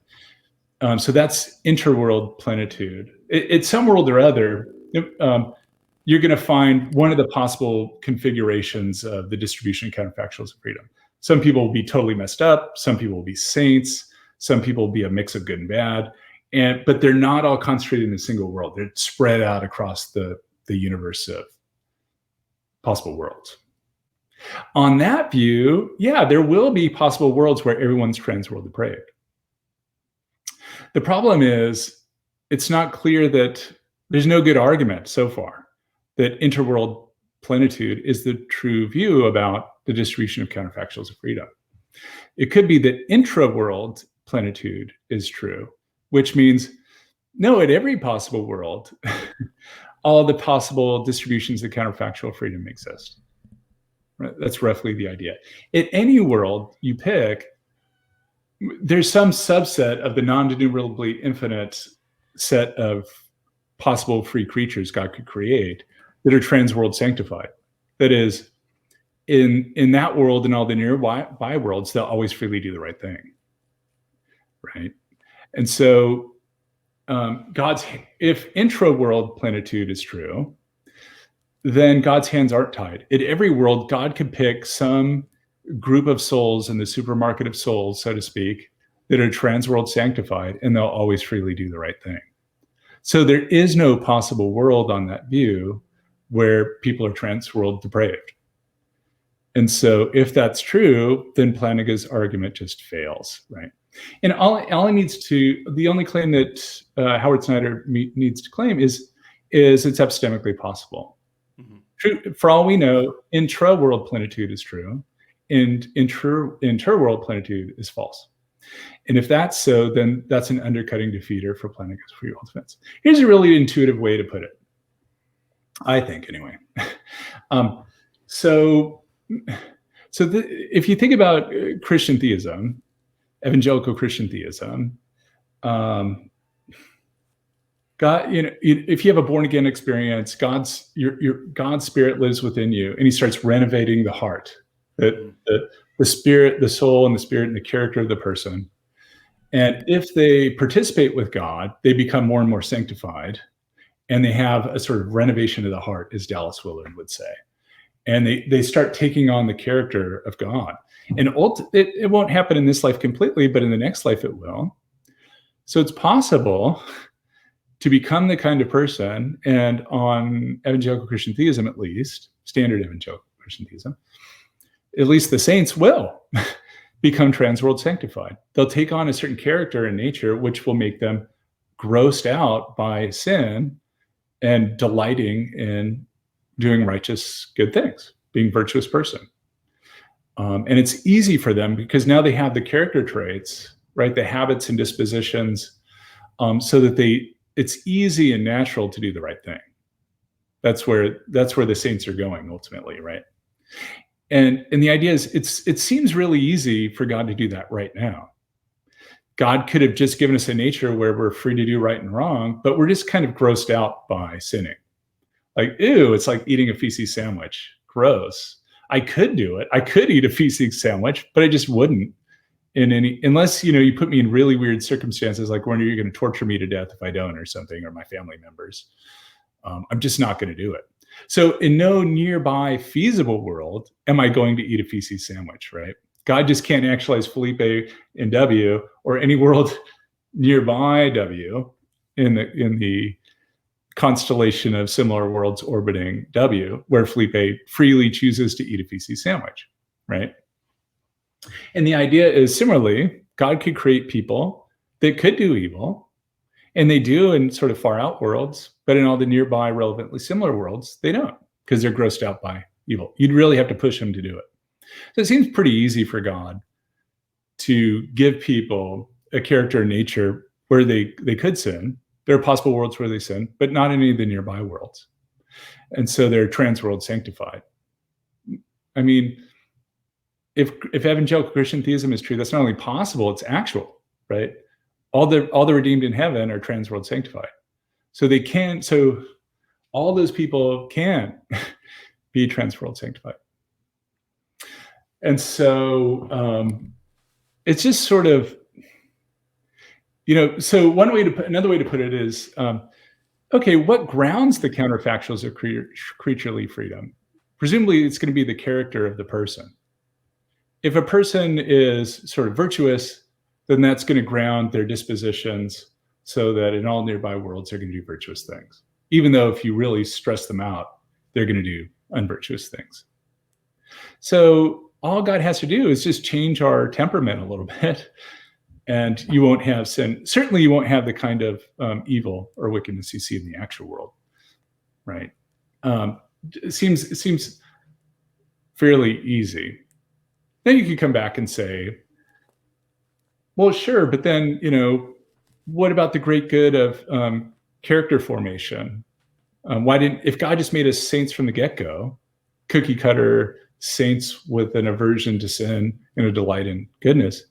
So that's interworld plenitude. It's some world or other. You're going to find one of the possible configurations of the distribution of counterfactuals of freedom. Some people will be totally messed up. Some people will be saints. Some people will be a mix of good and bad. But they're not all concentrated in a single world. They're spread out across the universe of possible worlds. On that view, yeah, there will be possible worlds where everyone's transworld depraved. The problem is, it's not clear that there's no good argument so far that interworld plenitude is the true view about the distribution of counterfactuals of freedom. It could be that intra-world plenitude is true, which means, no, at every possible world, all the possible distributions of counterfactual freedom exist. Right? That's roughly the idea. At any world you pick, there's some subset of the non-denumerably infinite set of possible free creatures God could create that are transworld sanctified. That is, in that world and all the nearby worlds, they'll always freely do the right thing, right? And so if intra-world plenitude is true, then God's hands aren't tied. In every world, God could pick some group of souls in the supermarket of souls, so to speak, that are transworld sanctified, and they'll always freely do the right thing. So there is no possible world on that view where people are transworld depraved. And so if that's true, then Plantinga's argument just fails, right? And the only claim that Howard Snyder needs to claim is it's epistemically possible. Mm-hmm. True, for all we know, intra-world plenitude is true, and inter-world plenitude is false. And if that's so, then that's an undercutting defeater for Plantinga's free will defense. Here's a really intuitive way to put it, I think, anyway. If you think about Christian theism, evangelical Christian theism, God, if you have a born again experience, God's spirit lives within you, and He starts renovating the heart, the spirit, the soul, and the spirit, and the character of the person. And if they participate with God, they become more and more sanctified, and they have a sort of renovation of the heart, as Dallas Willard would say. And they start taking on the character of God. And it won't happen in this life completely, but in the next life it will. So it's possible to become the kind of person, and on evangelical Christian theism at least, standard evangelical Christian theism, at least the saints will become transworld sanctified. They'll take on a certain character and nature, which will make them grossed out by sin and delighting in doing righteous, good things, being a virtuous person. And it's easy for them because now they have the character traits right? The habits and dispositions, so that it's easy and natural to do the right thing. That's where the saints are going ultimately, right? And the idea is it seems really easy for God to do that right now. God could have just given us a nature where we're free to do right and wrong, but we're just kind of grossed out by sinning. Like, ew, it's like eating a feces sandwich. Gross. I could do it. I could eat a feces sandwich, but I just wouldn't unless, you put me in really weird circumstances, like when you're going to torture me to death if I don't or something, or my family members. I'm just not going to do it. So in no nearby feasible world am I going to eat a feces sandwich, right? God just can't actualize Felipe in W, or any world nearby W in the constellation of similar worlds orbiting W, where Felipe freely chooses to eat a feces sandwich, right? And the idea is, similarly, God could create people that could do evil, and they do in sort of far out worlds, but in all the nearby relevantly similar worlds, they don't, because they're grossed out by evil. You'd really have to push them to do it. So it seems pretty easy for God to give people a character and nature where they could sin. There are possible worlds where they sin, but not any of the nearby worlds. And so they're trans-world sanctified. I mean, if evangelical Christian theism is true, that's not only possible, it's actual, right? All the redeemed in heaven are trans-world sanctified. So all those people can be trans-world sanctified. And so it's just sort of, so another way to put it is, okay, what grounds the counterfactuals of creaturely freedom? Presumably it's going to be the character of the person. If a person is sort of virtuous, then that's going to ground their dispositions so that in all nearby worlds they're going to do virtuous things. Even though if you really stress them out, they're going to do unvirtuous things. So all God has to do is just change our temperament a little bit, and you won't have sin. Certainly you won't have the kind of evil or wickedness you see in the actual world, right? It seems fairly easy. Then you could come back and say, well, sure, but then, what about the great good of character formation? If God just made us saints from the get-go, cookie cutter saints with an aversion to sin and a delight in goodness,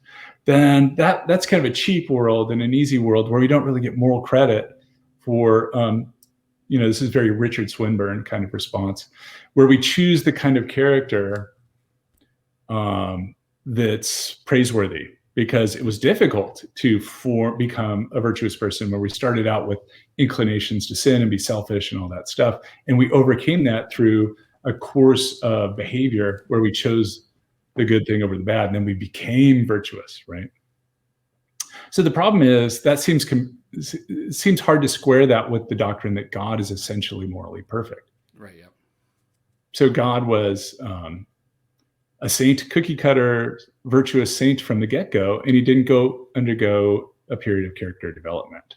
then that's kind of a cheap world and an easy world where we don't really get moral credit for, this is very Richard Swinburne kind of response, where we choose the kind of character that's praiseworthy, because it was difficult to become a virtuous person, where we started out with inclinations to sin and be selfish and all that stuff. And we overcame that through a course of behavior where we chose the good thing over the bad, and then we became virtuous, right? So the problem is that seems hard to square that with the doctrine that God is essentially morally perfect. Right, yeah. So God was a saint, cookie cutter, virtuous saint from the get-go, and he didn't undergo a period of character development.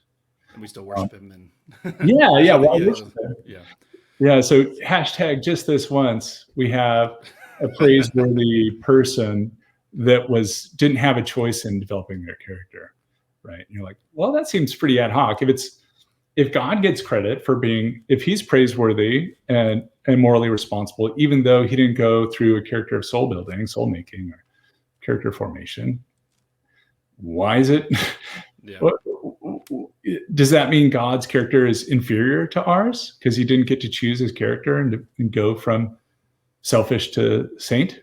And we still worship him. And yeah. Why yeah, worship him? Yeah. So hashtag just this once, we have a praiseworthy person that didn't have a choice in developing their character, right? And you're like, well, that seems pretty ad hoc. If God gets credit for if he's praiseworthy and morally responsible, even though he didn't go through a character of soul building, soul making, or character formation, why is it? Yeah. Does that mean God's character is inferior to ours because he didn't get to choose his character and go from selfish to saint?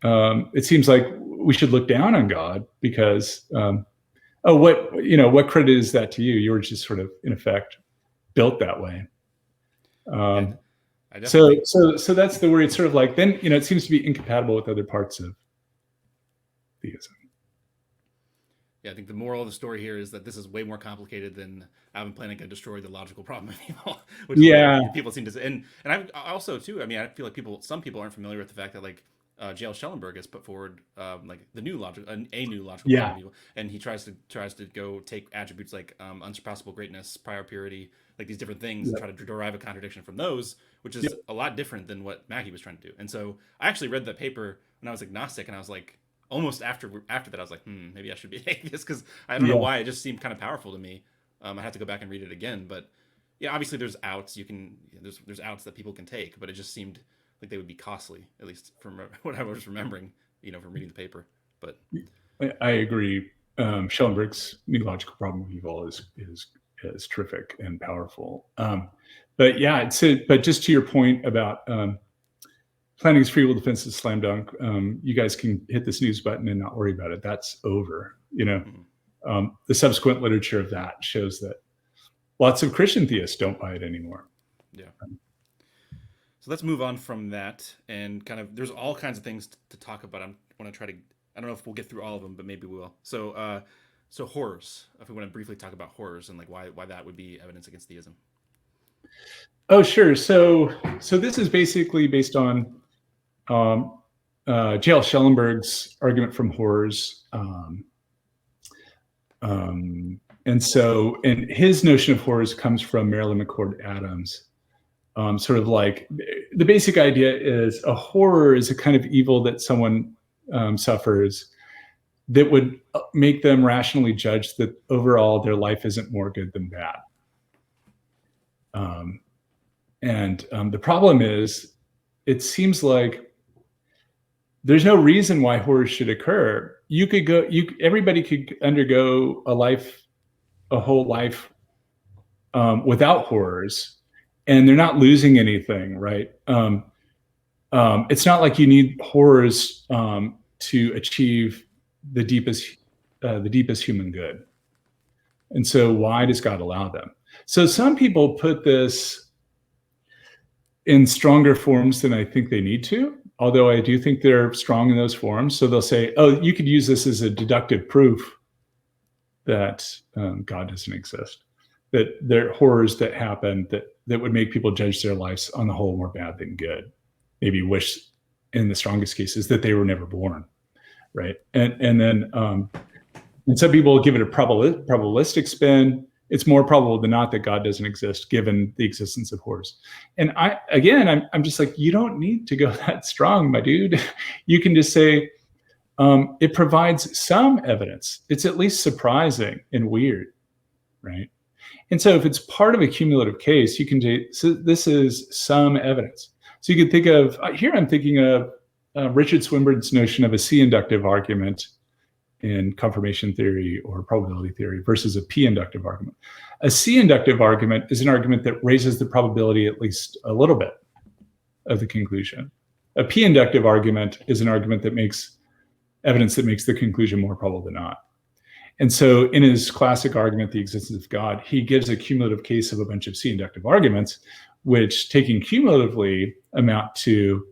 It seems like we should look down on God because, what credit is that to you? You were just sort of, in effect, built that way. So that's the worry. It's sort of like, then, it seems to be incompatible with other parts of theism. Yeah, I think the moral of the story here is that this is way more complicated than Alvin Planning can destroy the logical problem of evil, which is what people seem to say. And I also too, I feel like some people aren't familiar with the fact that J.L. Schellenberg has put forward the new logic, a new logical problem of evil, and he tries to go take attributes like unsurpassable greatness, prior purity, like these different things, and try to derive a contradiction from those, which is a lot different than what Mackey was trying to do. And so I actually read that paper when I was agnostic, and I was like, almost after that, I was like, maybe I should be an atheist, because I don't know Yeah. why, it just seemed kind of powerful to me. I had to go back and read it again, but yeah, obviously there's outs you can there's outs that people can take, but it just seemed like they would be costly, at least from what I was remembering, from reading the paper. But I agree. Schellenberg's neological problem of evil is terrific and powerful. But yeah, but just to your point about Planning's free will defense is slam dunk. You guys can hit the snooze button and not worry about it. That's over. The subsequent literature of that shows that lots of Christian theists don't buy it anymore. yeah. So let's move on from that, and kind of there's all kinds of things to talk about. I want to try to. I don't know if we'll get through all of them, but maybe we will. So horrors. If we want to briefly talk about horrors and like why that would be evidence against theism. Oh, sure. So this is basically based on J.L. Schellenberg's argument from horrors. And his notion of horrors comes from Marilyn McCord Adams. Sort of like the basic idea is a horror is a kind of evil that someone suffers that would make them rationally judge that overall their life isn't more good than bad. The problem is, it seems like there's no reason why horrors should occur. Everybody could undergo a whole life without horrors, and they're not losing anything, right? It's not like you need horrors to achieve the deepest human good. And so why does God allow them? So some people put this in stronger forms than I think they need to, although I do think they're strong in those forms. So they'll say, oh, you could use this as a deductive proof that God doesn't exist, that there are horrors that happen that would make people judge their lives on the whole more bad than good. Maybe wish, in the strongest cases, that they were never born, right? And then some people give it a probabilistic spin. It's more probable than not that God doesn't exist, given the existence of horrors. And I'm just like, you don't need to go that strong, my dude. You can just say it provides some evidence. It's at least surprising and weird, right? And so if it's part of a cumulative case, you can say, so this is some evidence. So you can think of, here I'm thinking of Richard Swinburne's notion of a C-inductive argument in confirmation theory or probability theory versus a P-inductive argument. A C-inductive argument is an argument that raises the probability at least a little bit of the conclusion. A P-inductive argument is an argument that makes evidence that makes the conclusion more probable than not. And so in his classic argument, The Existence of God, he gives a cumulative case of a bunch of C-inductive arguments, which taken cumulatively amount to,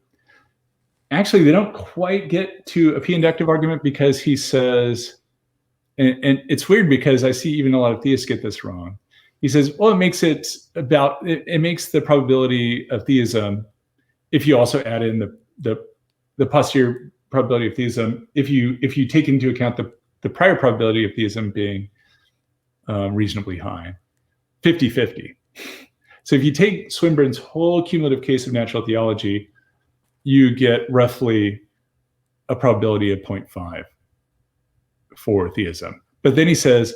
actually, they don't quite get to a P-inductive argument, because he says, and it's weird because I see even a lot of theists get this wrong. He says, well, it makes the probability of theism, if you also add in the posterior probability of theism, if you take into account the prior probability of theism being reasonably high, 50-50. So if you take Swinburne's whole cumulative case of natural theology, you get roughly a probability of 0.5 for theism. But then he says,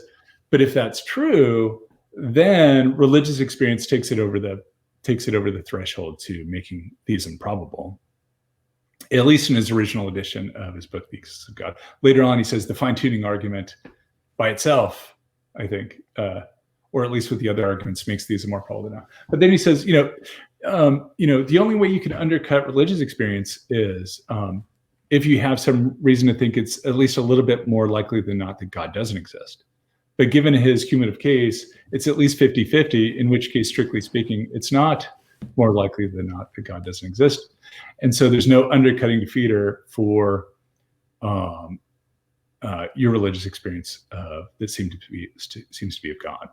but if that's true, then religious experience takes it over the threshold to making theism probable. At least in his original edition of his book, The Existence of God. Later on, he says the fine-tuning argument by itself, I think, or at least with the other arguments, makes theism more probable than not. But then he says, the only way you can undercut religious experience is if you have some reason to think it's at least a little bit more likely than not that God doesn't exist. But given his cumulative case, it's at least 50-50, in which case, strictly speaking, it's not more likely than not that God doesn't exist. And so there's no undercutting defeater for your religious experience that seems to be of God.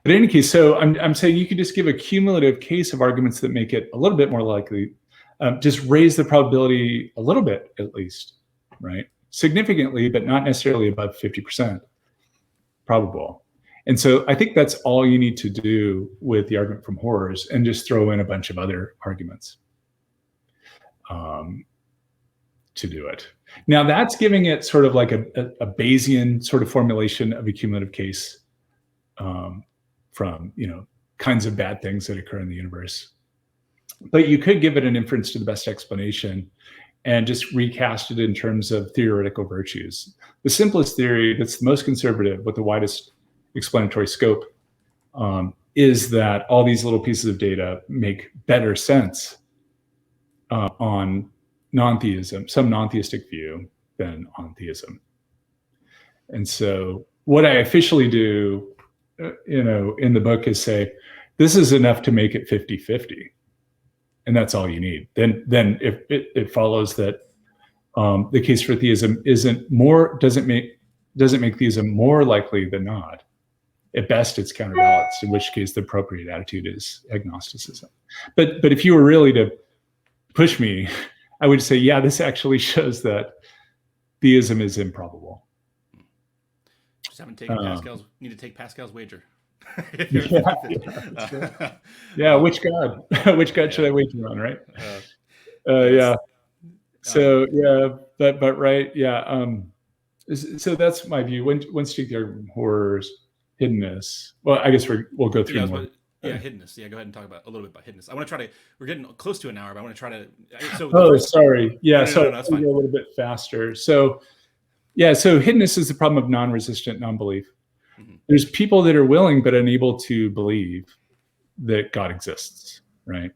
But in any case, so I'm saying you could just give a cumulative case of arguments that make it a little bit more likely, just raise the probability a little bit at least, right? Significantly, but not necessarily above 50% probable. And so I think that's all you need to do with the argument from horrors, and just throw in a bunch of other arguments to do it. Now that's giving it sort of like a Bayesian sort of formulation of a cumulative case from, kinds of bad things that occur in the universe. But you could give it an inference to the best explanation and just recast it in terms of theoretical virtues. The simplest theory that's the most conservative with the widest explanatory scope is that all these little pieces of data make better sense on non-theism, some non-theistic view, than on theism. And so what I officially do, in the book is say, this is enough to make it 50-50. And that's all you need. Then if it follows that the case for theism doesn't make theism more likely than not. At best, it's counterbalanced, in which case the appropriate attitude is agnosticism. But if you were really to push me, I would say, yeah, this actually shows that theism is improbable. Just haven't taken need to take Pascal's wager. Yeah, which God? Which God should I wager on, right? Yeah. So yeah, but right, yeah. So that's my view. Once you take the argument horrors, hiddenness. Well, I guess we'll go through more. Hiddenness. Yeah, go ahead and talk a little bit about hiddenness. I want to try to. We're getting close to an hour, but I want to try to. Sorry. Yeah, no, that's fine. A little bit faster. So, yeah, so hiddenness is the problem of non-resistant non-belief. Mm-hmm. There's people that are willing but unable to believe that God exists, right?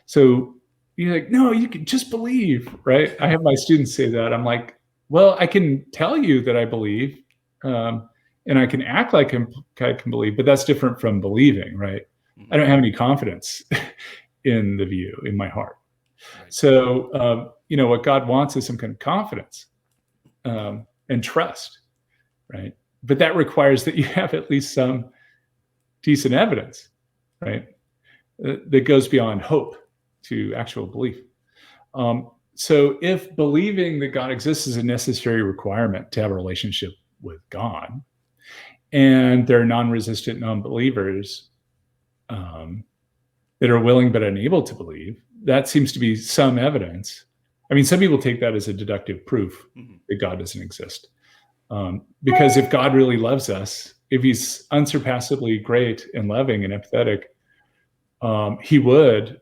So you're like, no, you can just believe, right? I have my students say that. I'm like, well, I can tell you that I believe, and I can act like I can believe, but that's different from believing, right? Mm-hmm. I don't have any confidence in the view in my heart. Right. So, what God wants is some kind of confidence and trust, right? But that requires that you have at least some decent evidence, right? That goes beyond hope to actual belief. So if believing that God exists is a necessary requirement to have a relationship with God, and there are non-resistant non-believers that are willing but unable to believe, that seems to be some evidence. I mean, some people take that as a deductive proof that God doesn't exist. Because if God really loves us, if he's unsurpassably great and loving and empathetic, he would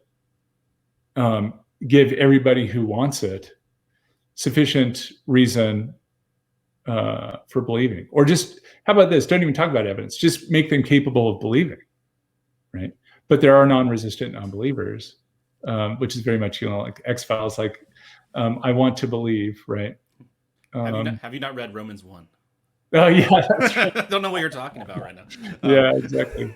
give everybody who wants it sufficient reason for believing. Or just, how about this? Don't even talk about evidence. Just make them capable of believing, right? But there are non-resistant non-believers, which is very much, like X-Files, like, I want to believe, right? Have you not read Romans 1? Oh, yeah. That's right. Don't know what you're talking about right now. Yeah, exactly.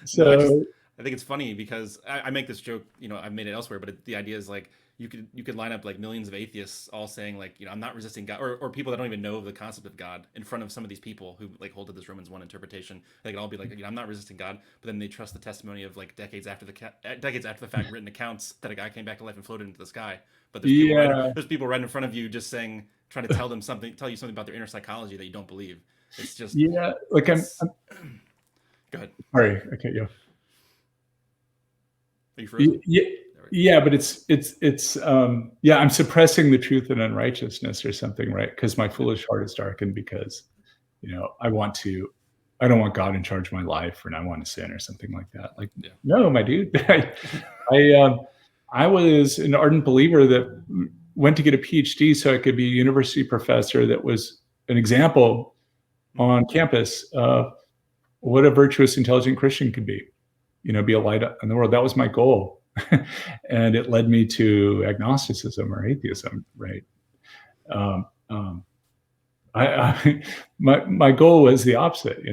So I think it's funny because I make this joke, I've made it elsewhere, but the idea is like you could line up like millions of atheists all saying like, I'm not resisting God, or people that don't even know the concept of God in front of some of these people who like hold to this Romans 1 interpretation. They could all be like, I'm not resisting God, but then they trust the testimony of like decades after the fact written accounts that a guy came back to life and floated into the sky. But there's people right in front of you just trying to tell you something about their inner psychology that you don't believe. It's just like I'm Go ahead. Sorry, okay, yeah. Are you frozen? Yeah, but it's I'm suppressing the truth and unrighteousness or something, right? Because my foolish heart is darkened because, I don't want God in charge of my life, and I want to sin or something like that. Like, no, my dude, I was an ardent believer that went to get a PhD so I could be a university professor that was an example on campus of what a virtuous, intelligent Christian could be, be a light in the world. That was my goal. And it led me to agnosticism or atheism, right? My goal was the opposite,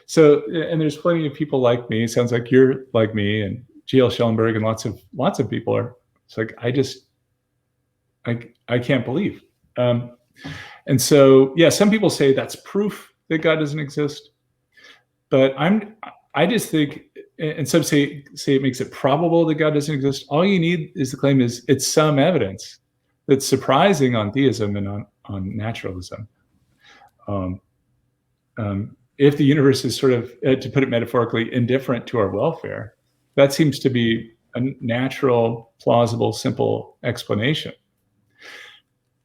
So, and there's plenty of people like me. It sounds like you're like me, and G.L. Schellenberg, and lots of people are. It's like I can't believe. And so, some people say that's proof that God doesn't exist, but I just think, and some say it makes it probable that God doesn't exist. All you need is the claim is it's some evidence that's surprising on theism and on naturalism. If the universe is sort of, to put it metaphorically, indifferent to our welfare, that seems to be a natural, plausible, simple explanation.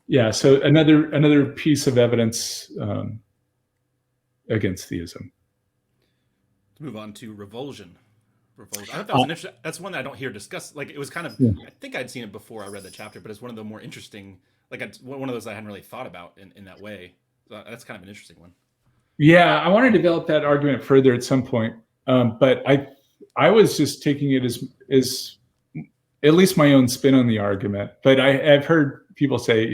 Yeah. So another piece of evidence against theism. Let's move on to revulsion. Revulsion. I thought that was an interesting. That's one that I don't hear discussed. Like it was kind of. Yeah. I think I'd seen it before I read the chapter, but it's one of the more interesting. Like one of those I hadn't really thought about in that way. So that's kind of an interesting one. Yeah, I want to develop that argument further at some point, but I was just taking it as at least my own spin on the argument. But I've heard people say,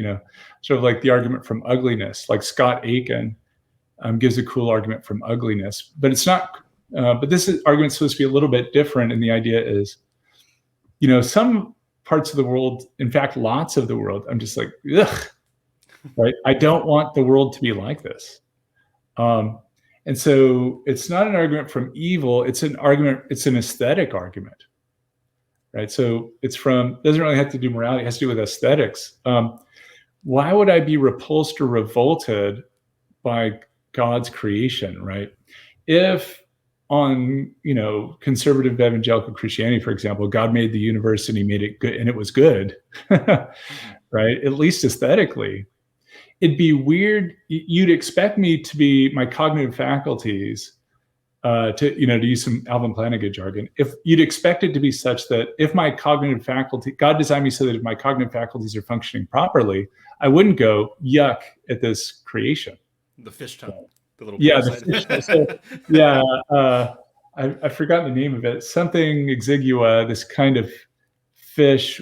sort of like the argument from ugliness, like Scott Aiken gives a cool argument from ugliness, but it's not. But this argument's supposed to be a little bit different, and the idea is, some parts of the world, in fact, lots of the world, I'm just like, ugh, right? I don't want the world to be like this. And so it's not an argument from evil. It's an aesthetic argument, right? So doesn't really have to do morality. It has to do with aesthetics. Why would I be repulsed or revolted by God's creation, right? If on, conservative evangelical Christianity, for example, God made the universe and he made it good and it was good, right? At least aesthetically. It'd be weird. You'd expect me to be my cognitive faculties, to use some Alvin Plantinga jargon. If you'd expect it to be such that if my cognitive faculty, God designed me so that if my cognitive faculties are functioning properly, I wouldn't go yuck at this creation. The fish tongue, the little I've forgotten the name of it. Something exigua. This kind of fish.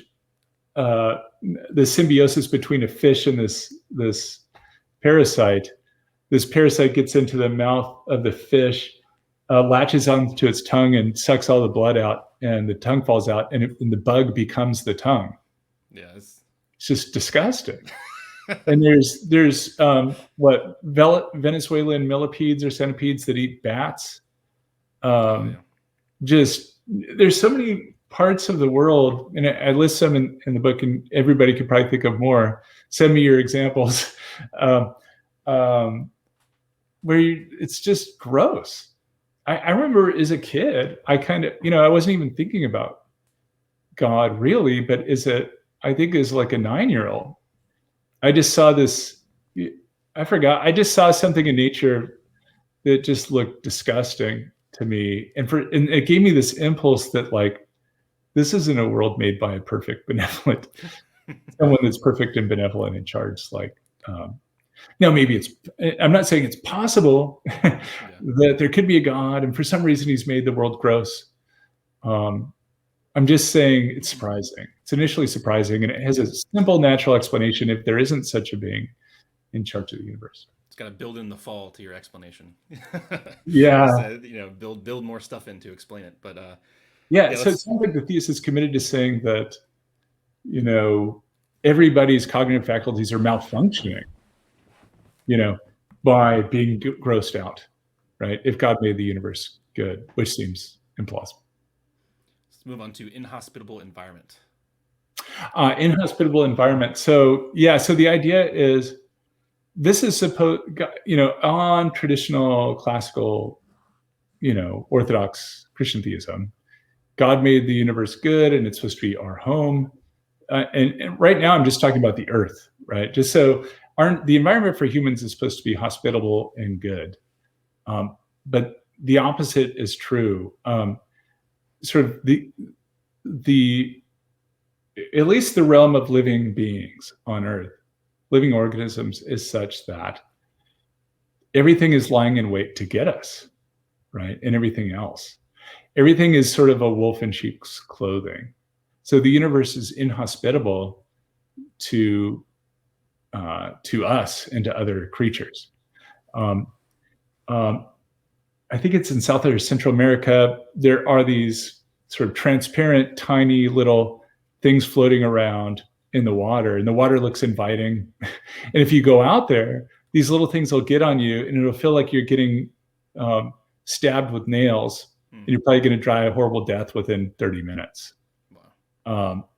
The symbiosis between a fish and this parasite. This parasite gets into the mouth of the fish, latches onto its tongue and sucks all the blood out, and the tongue falls out, and the bug becomes the tongue. Yeah, it's just disgusting. And there's Venezuelan millipedes or centipedes that eat bats. Just there's so many parts of the world, and I list some in the book, and everybody could probably think of more. Send me your examples, where it's just gross. I remember as a kid, I kind of, I wasn't even thinking about God really, but I think as like a 9-year-old, I just saw this, I just saw something in nature that just looked disgusting to me. And it gave me this impulse that like, this isn't a world made by a perfect, benevolent, someone that's perfect and benevolent in charge. Like, maybe I'm not saying it's possible that there could be a God, and for some reason he's made the world gross. I'm just saying it's surprising. It's initially surprising, and it has a simple natural explanation if there isn't such a being in charge of the universe. It's got to build in the fall to your explanation. Yeah. Build more stuff in to explain it. But so it sounds like the theist is committed to saying that, everybody's cognitive faculties are malfunctioning, by being grossed out, right? If God made the universe good, which seems implausible. Let's move on to inhospitable environment. Inhospitable environment. So the idea is this is supposed, on traditional classical, Orthodox Christian theism, God made the universe good and it's supposed to be our home. And right now I'm just talking about the earth, right? Just so the environment for humans is supposed to be hospitable and good. But the opposite is true. Sort of at least the realm of living beings on earth, living organisms, is such that everything is lying in wait to get us, right? And everything is sort of a wolf in sheep's clothing. So the universe is inhospitable to us and to other creatures. I think it's in South or Central America. There are these sort of transparent, tiny little things floating around in the water, and the water looks inviting. And if you go out there, these little things will get on you, and it'll feel like you're getting stabbed with nails, and you're probably going to die a horrible death within 30 minutes. Wow.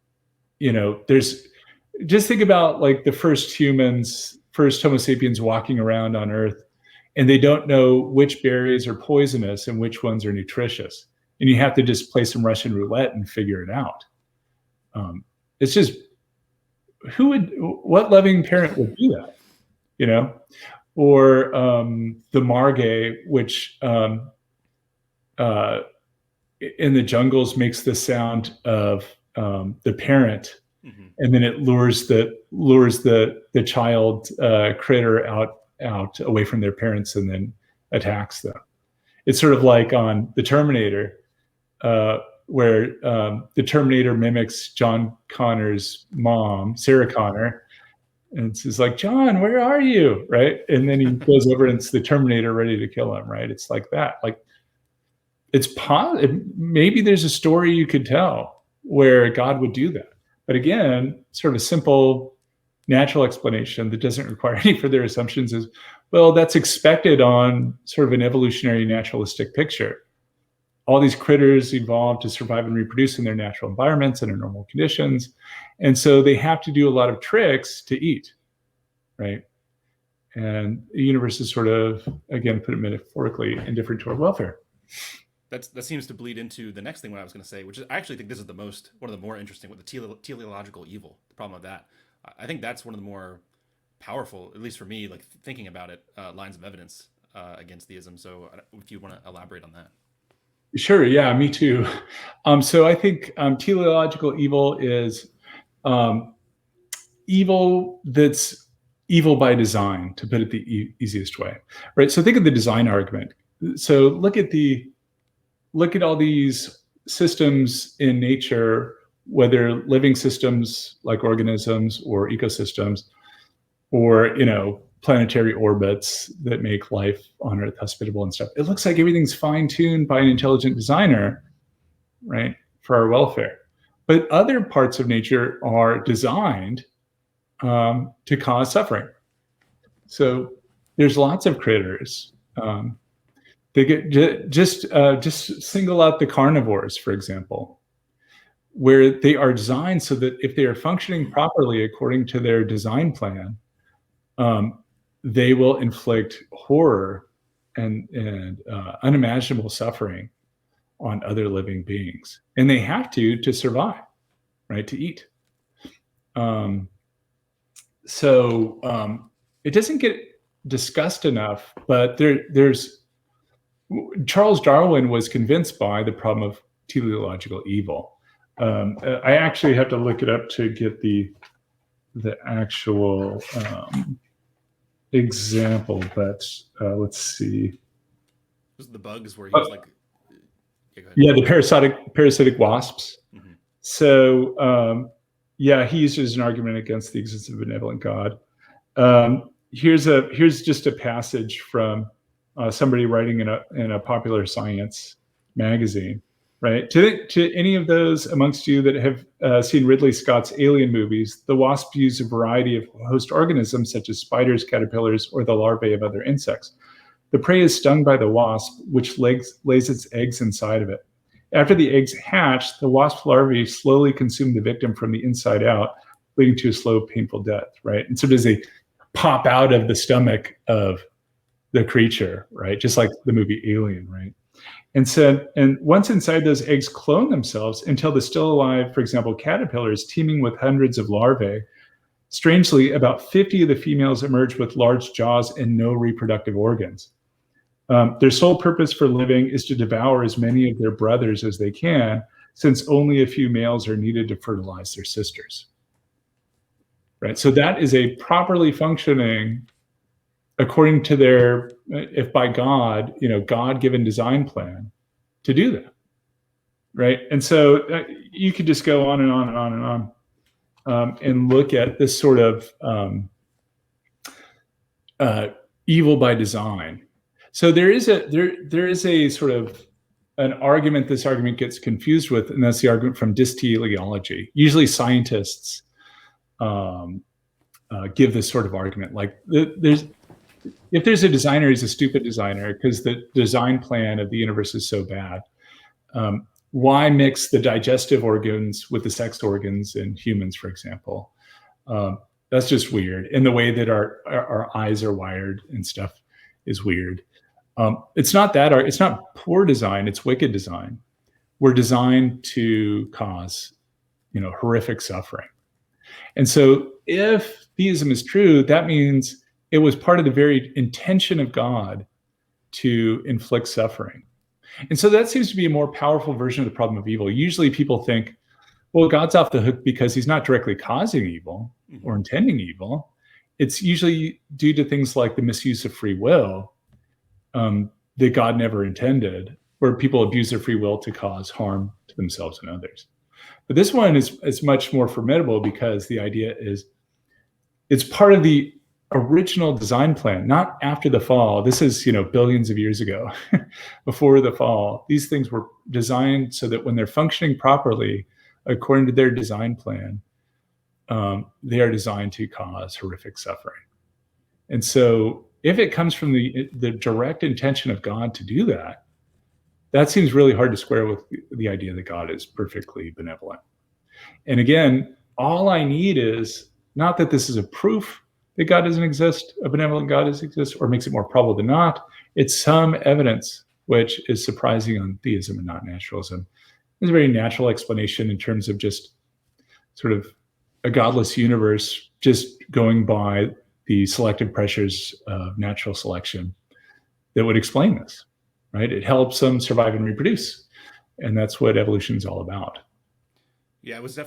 Just think about like the first Homo sapiens walking around on Earth, and they don't know which berries are poisonous and which ones are nutritious. And you have to just play some Russian roulette and figure it out. It's just what loving parent would do that? Or the margay, which in the jungles makes the sound of the parent, and then it lures the child critter out away from their parents and then attacks them. It's sort of like on the Terminator, where the Terminator mimics John Connor's mom, Sarah Connor, and it's like, John, where are you? Right? And then he goes over and it's the Terminator ready to kill him, right? It's like that. Like, maybe there's a story you could tell where God would do that. But again, sort of a simple natural explanation that doesn't require any further assumptions is, well, that's expected on sort of an evolutionary naturalistic picture. All these critters evolved to survive and reproduce in their natural environments and in normal conditions. And so they have to do a lot of tricks to eat, right? And the universe is sort of, again, put it metaphorically, indifferent to our welfare. That seems to bleed into the next thing what I was going to say, which is I actually think this is one of the more interesting with the teleological evil. The problem with that, I think that's one of the more powerful, at least for me, like thinking about it, lines of evidence against theism. So if you want to elaborate on that. Sure. Yeah, me too. So I think teleological evil is evil that's evil by design, to put it the easiest way, right? So think of the design argument. So look at all these systems in nature, whether living systems like organisms or ecosystems, or planetary orbits that make life on Earth hospitable and stuff. It looks like everything's fine-tuned by an intelligent designer, right, for our welfare. But other parts of nature are designed to cause suffering. So there's lots of critters. They get just single out the carnivores, for example, where they are designed so that if they are functioning properly according to their design plan, they will inflict horror and unimaginable suffering on other living beings, and they have to survive, right? To eat. So it doesn't get discussed enough, but there's Charles Darwin was convinced by the problem of teleological evil. I actually have to look it up to get the actual example, but let's see. Was the bugs where he was like, yeah, the parasitic wasps. Mm-hmm. So he uses an argument against the existence of a benevolent God. Here's just a passage from somebody writing in a popular science magazine, right? To any of those amongst you that have seen Ridley Scott's Alien movies, the wasps use a variety of host organisms such as spiders, caterpillars, or the larvae of other insects. The prey is stung by the wasp, which lays its eggs inside of it. After the eggs hatch, the wasp larvae slowly consume the victim from the inside out, leading to a slow, painful death, right? And so does they pop out of the stomach of the creature, right? Just like the movie Alien, right? And once inside, those eggs clone themselves until the still alive, for example, caterpillars teeming with hundreds of larvae. Strangely, about 50 of the females emerge with large jaws and no reproductive organs. Their sole purpose for living is to devour as many of their brothers as they can, since only a few males are needed to fertilize their sisters. Right? So that is a properly functioning, according to their, if by God, God-given design plan to do that, right? And so you could just go on and on and on and on and look at this sort of evil by design. So there is a sort of an argument. This argument gets confused with, and that's the argument from Dystee Ileology. Usually, scientists give this sort of argument, like if there's a designer, he's a stupid designer because the design plan of the universe is so bad. Why mix the digestive organs with the sex organs in humans, for example? That's just weird. And the way that our eyes are wired and stuff is weird. It's not poor design, it's wicked design. We're designed to cause, horrific suffering. And so if theism is true, that means it was part of the very intention of God to inflict suffering. And so that seems to be a more powerful version of the problem of evil. Usually people think, well, God's off the hook because he's not directly causing evil or intending evil. It's usually due to things like the misuse of free will that God never intended, where people abuse their free will to cause harm to themselves and others. But this one is much more formidable because the idea is it's part of the original design plan, not after the fall. This is, billions of years ago, before the fall. These things were designed so that when they're functioning properly, according to their design plan, they are designed to cause horrific suffering. And so if it comes from the direct intention of God to do that, that seems really hard to square with the idea that God is perfectly benevolent. And again, all I need is not that this is a proof that God doesn't exist, a benevolent God doesn't exist, or makes it more probable than not. It's some evidence, which is surprising on theism and not naturalism. There's a very natural explanation in terms of just sort of a godless universe just going by the selective pressures of natural selection that would explain this, right? It helps them survive and reproduce. And that's what evolution is all about. Yeah, it was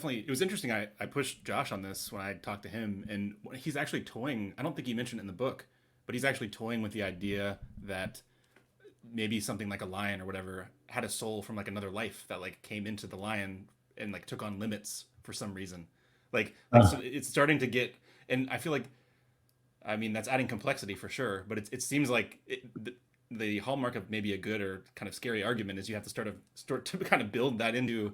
interesting. I pushed Josh on this when I talked to him, and he's actually toying. I don't think he mentioned it in the book, but he's actually toying with the idea that maybe something like a lion or whatever had a soul from like another life that like came into the lion and like took on limits for some reason. So it's starting to get, and I feel like, I mean, that's adding complexity for sure, but it seems like the hallmark of maybe a good or kind of scary argument is you have to start to kind of build that into,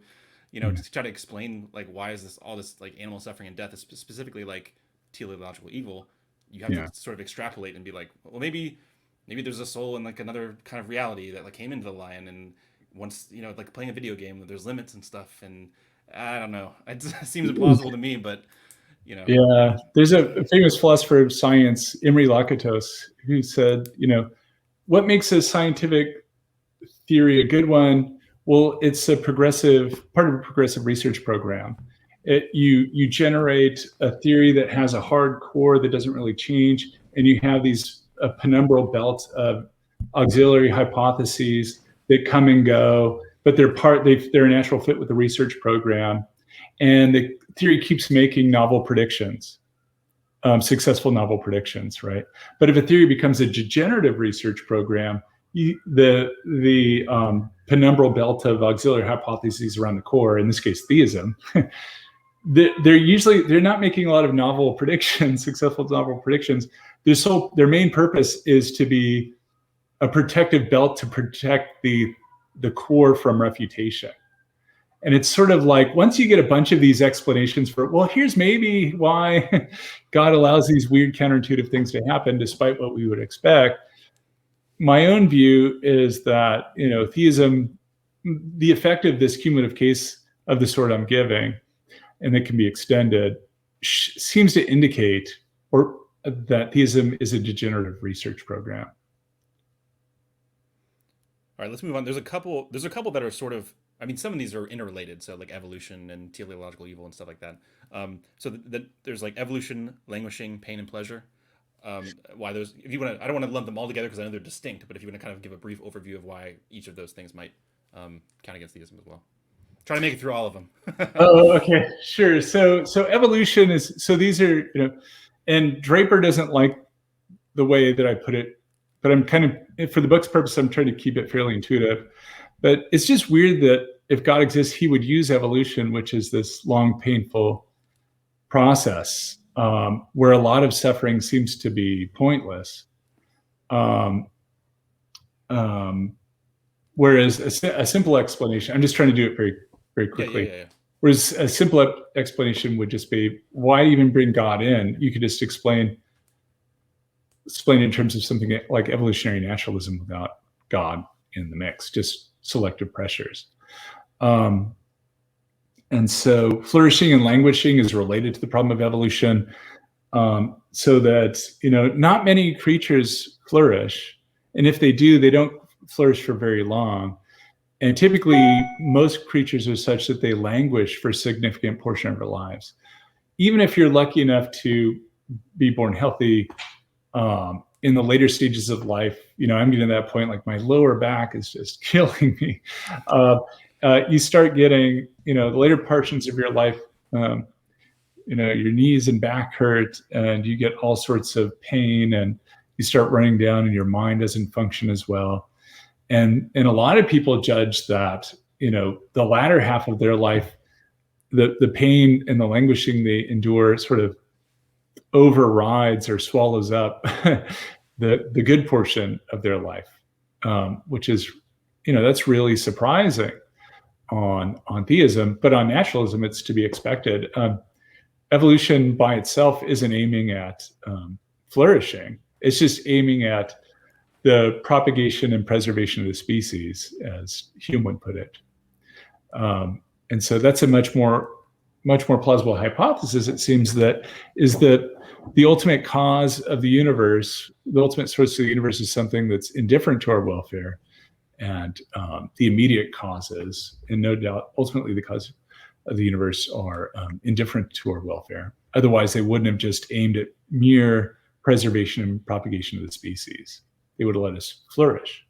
to try to explain like why is all this like animal suffering and death, specifically like teleological evil. You have to sort of extrapolate and be like, well, maybe there's a soul in like another kind of reality that like came into the lion, and once like playing a video game, there's limits and stuff, and I don't know. It seems implausible to me, but Yeah, there's a famous philosopher of science, Imre Lakatos, who said, what makes a scientific theory a good one? Well, it's part of a progressive research program. You generate a theory that has a hard core that doesn't really change, and you have a penumbral belt of auxiliary hypotheses that come and go, but they're a natural fit with the research program. And the theory keeps making novel predictions, successful novel predictions, right? But if a theory becomes a degenerative research program, the penumbral belt of auxiliary hypotheses around the core, in this case theism, they're not making a lot of novel predictions, successful novel predictions. Their main purpose is to be a protective belt to protect the core from refutation. And it's sort of like, once you get a bunch of these explanations for, well, here's maybe why God allows these weird counterintuitive things to happen despite what we would expect. My own view is that, theism, the effect of this cumulative case of the sort I'm giving, and that can be extended, seems to indicate that theism is a degenerative research program. All right, let's move on. There's a couple that are sort of, I mean, some of these are interrelated, so like evolution and teleological evil and stuff like that. So there's like evolution, languishing, pain, and pleasure. Why those? If you want to, I don't want to lump them all together because I know they're distinct. But if you want to kind of give a brief overview of why each of those things might count against theism as well. Try to make it through all of them. Oh, okay, sure. So evolution is, so these are, and Draper doesn't like the way that I put it, but I'm kind of, for the book's purpose, I'm trying to keep it fairly intuitive. But it's just weird that if God exists, he would use evolution, which is this long, painful process where a lot of suffering seems to be pointless. Whereas a simple explanation, I'm just trying to do it very, very quickly. Yeah. Whereas a simple explanation would just be, why even bring God in? You could just explain in terms of something like evolutionary naturalism without God in the mix, just selective pressures. And so flourishing and languishing is related to the problem of evolution, so that, not many creatures flourish. And if they do, they don't flourish for very long. And typically, most creatures are such that they languish for a significant portion of their lives. even if you're lucky enough to be born healthy, in the later stages of life, I'm getting to that point, like my lower back is just killing me. You start getting, the later portions of your life, your knees and back hurt, and you get all sorts of pain, and you start running down, and your mind doesn't function as well. And a lot of people judge that, the latter half of their life, the pain and the languishing they endure sort of overrides or swallows up the good portion of their life, which is, that's really surprising on theism, but on naturalism, it's to be expected. Evolution by itself isn't aiming at flourishing. It's just aiming at the propagation and preservation of the species, as Hume would put it. And so that's a much more plausible hypothesis, it seems, that is that the ultimate cause of the universe, the ultimate source of the universe, is something that's indifferent to our welfare, and the immediate causes, and no doubt ultimately the cause of the universe, are indifferent to our welfare. Otherwise, they wouldn't have just aimed at mere preservation and propagation of the species. They would have let us flourish.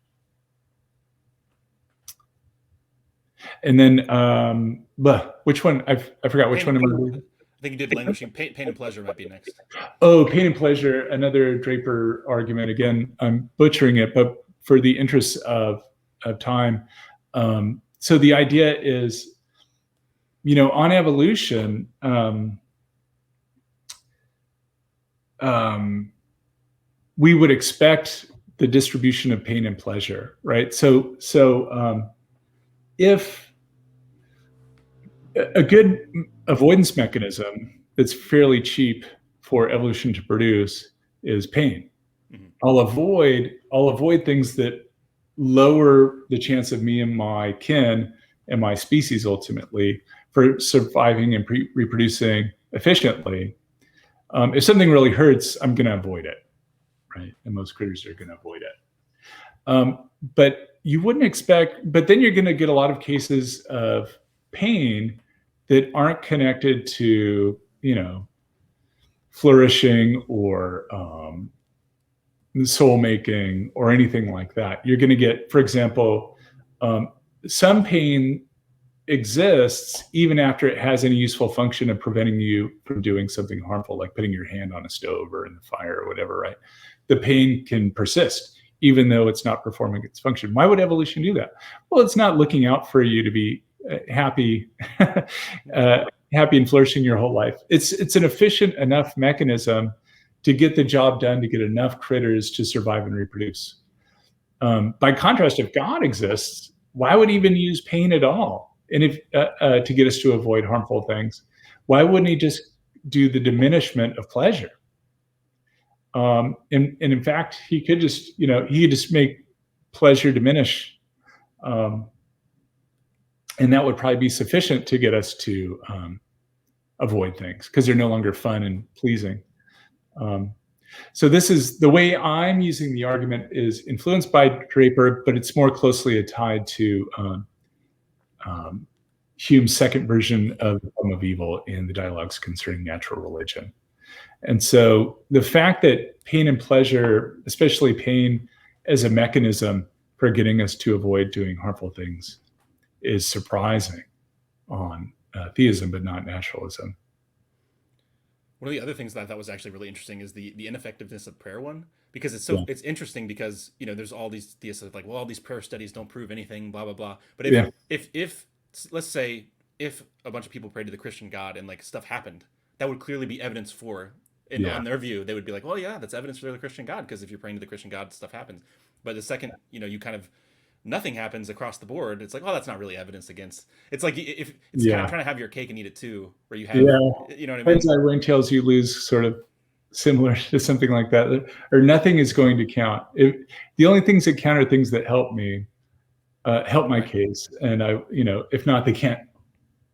And then, which one? I forgot which one am I reading? I think you did languishing. Pain and pleasure might be next. Oh, pain and pleasure, another Draper argument. Again, I'm butchering it, but for the interest of time. So the idea is, on evolution, we would expect the distribution of pain and pleasure, right? So if a good avoidance mechanism that's fairly cheap for evolution to produce is pain. Mm-hmm. I'll avoid things that lower the chance of me and my kin and my species ultimately for surviving and reproducing efficiently. If something really hurts, I'm going to avoid it, right? And most critters are going to avoid it. But you wouldn't expect, but then you're going to get a lot of cases of pain that aren't connected to, flourishing or soul making or anything like that. You're going to get, for example, some pain exists even after it has any useful function of preventing you from doing something harmful, like putting your hand on a stove or in the fire or whatever, right? The pain can persist even though it's not performing its function. Why would evolution do that? Well, it's not looking out for you to be happy and flourishing your whole life. It's an efficient enough mechanism to get the job done, to get enough critters to survive and reproduce. By contrast, if God exists, why would he even use pain at all? And if to get us to avoid harmful things, why wouldn't he just do the diminishment of pleasure? And in fact, he could just, he could just make pleasure diminish. And that would probably be sufficient to get us to avoid things because they're no longer fun and pleasing. So this is the way I'm using the argument is influenced by Draper, but it's more closely tied to Hume's second version of the Problem of Evil in the Dialogues Concerning Natural Religion. And so the fact that pain and pleasure, especially pain as a mechanism for getting us to avoid doing harmful things, is surprising on theism, but not naturalism. One of the other things that I thought was actually really interesting is the ineffectiveness of prayer one, because it's it's interesting because, there's all these theists like, well, all these prayer studies don't prove anything, blah, blah, blah. But if let's say, if a bunch of people prayed to the Christian God and like stuff happened, that would clearly be evidence for, on their view, they would be like, well, yeah, that's evidence for the Christian God, because if you're praying to the Christian God, stuff happens. But the second, you kind of, nothing happens across the board, it's like, oh, that's not really evidence against. It's like if it's kind of trying to have your cake and eat it too, where you have, you know what I mean? Hindsight wingtails you lose, sort of similar to something like that, or nothing is going to count. The only things that count are things that help me, help my case, and if not, they can't.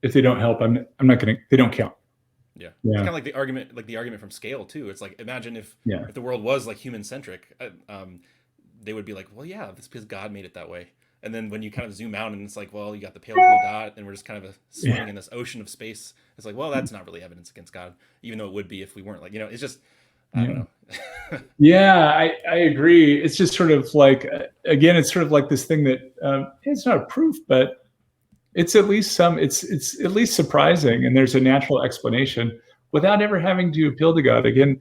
If they don't help, I'm not going to. They don't count. Yeah. It's kind of like the argument from Scale too. It's like, imagine if the world was like human centric, they would be like, well, yeah, that's because God made it that way. And then when you kind of zoom out and it's like, well, you got the pale blue dot and we're just kind of swimming Yeah. in this ocean of space. It's like, well, that's not really evidence against God, even though it would be if we weren't, like, it's just, I don't Yeah. know. Yeah, I agree. It's just sort of like, again, it's sort of like this thing that it's not a proof, but it's at least it's at least surprising, and there's a natural explanation without ever having to appeal to God. Again,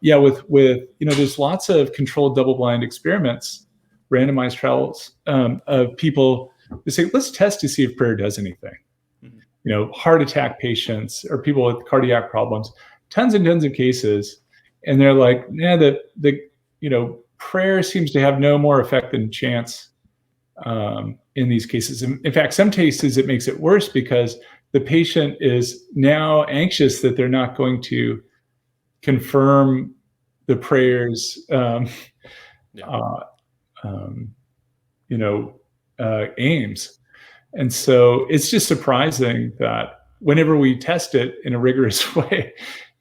yeah, with there's lots of controlled double-blind experiments, randomized trials of people who say, let's test to see if prayer does anything. Heart attack patients or people with cardiac problems, tons and tons of cases, and they're like, yeah, the prayer seems to have no more effect than chance in these cases. In fact, some cases it makes it worse because the patient is now anxious that they're not going to confirm the prayer's aims. And so it's just surprising that whenever we test it in a rigorous way,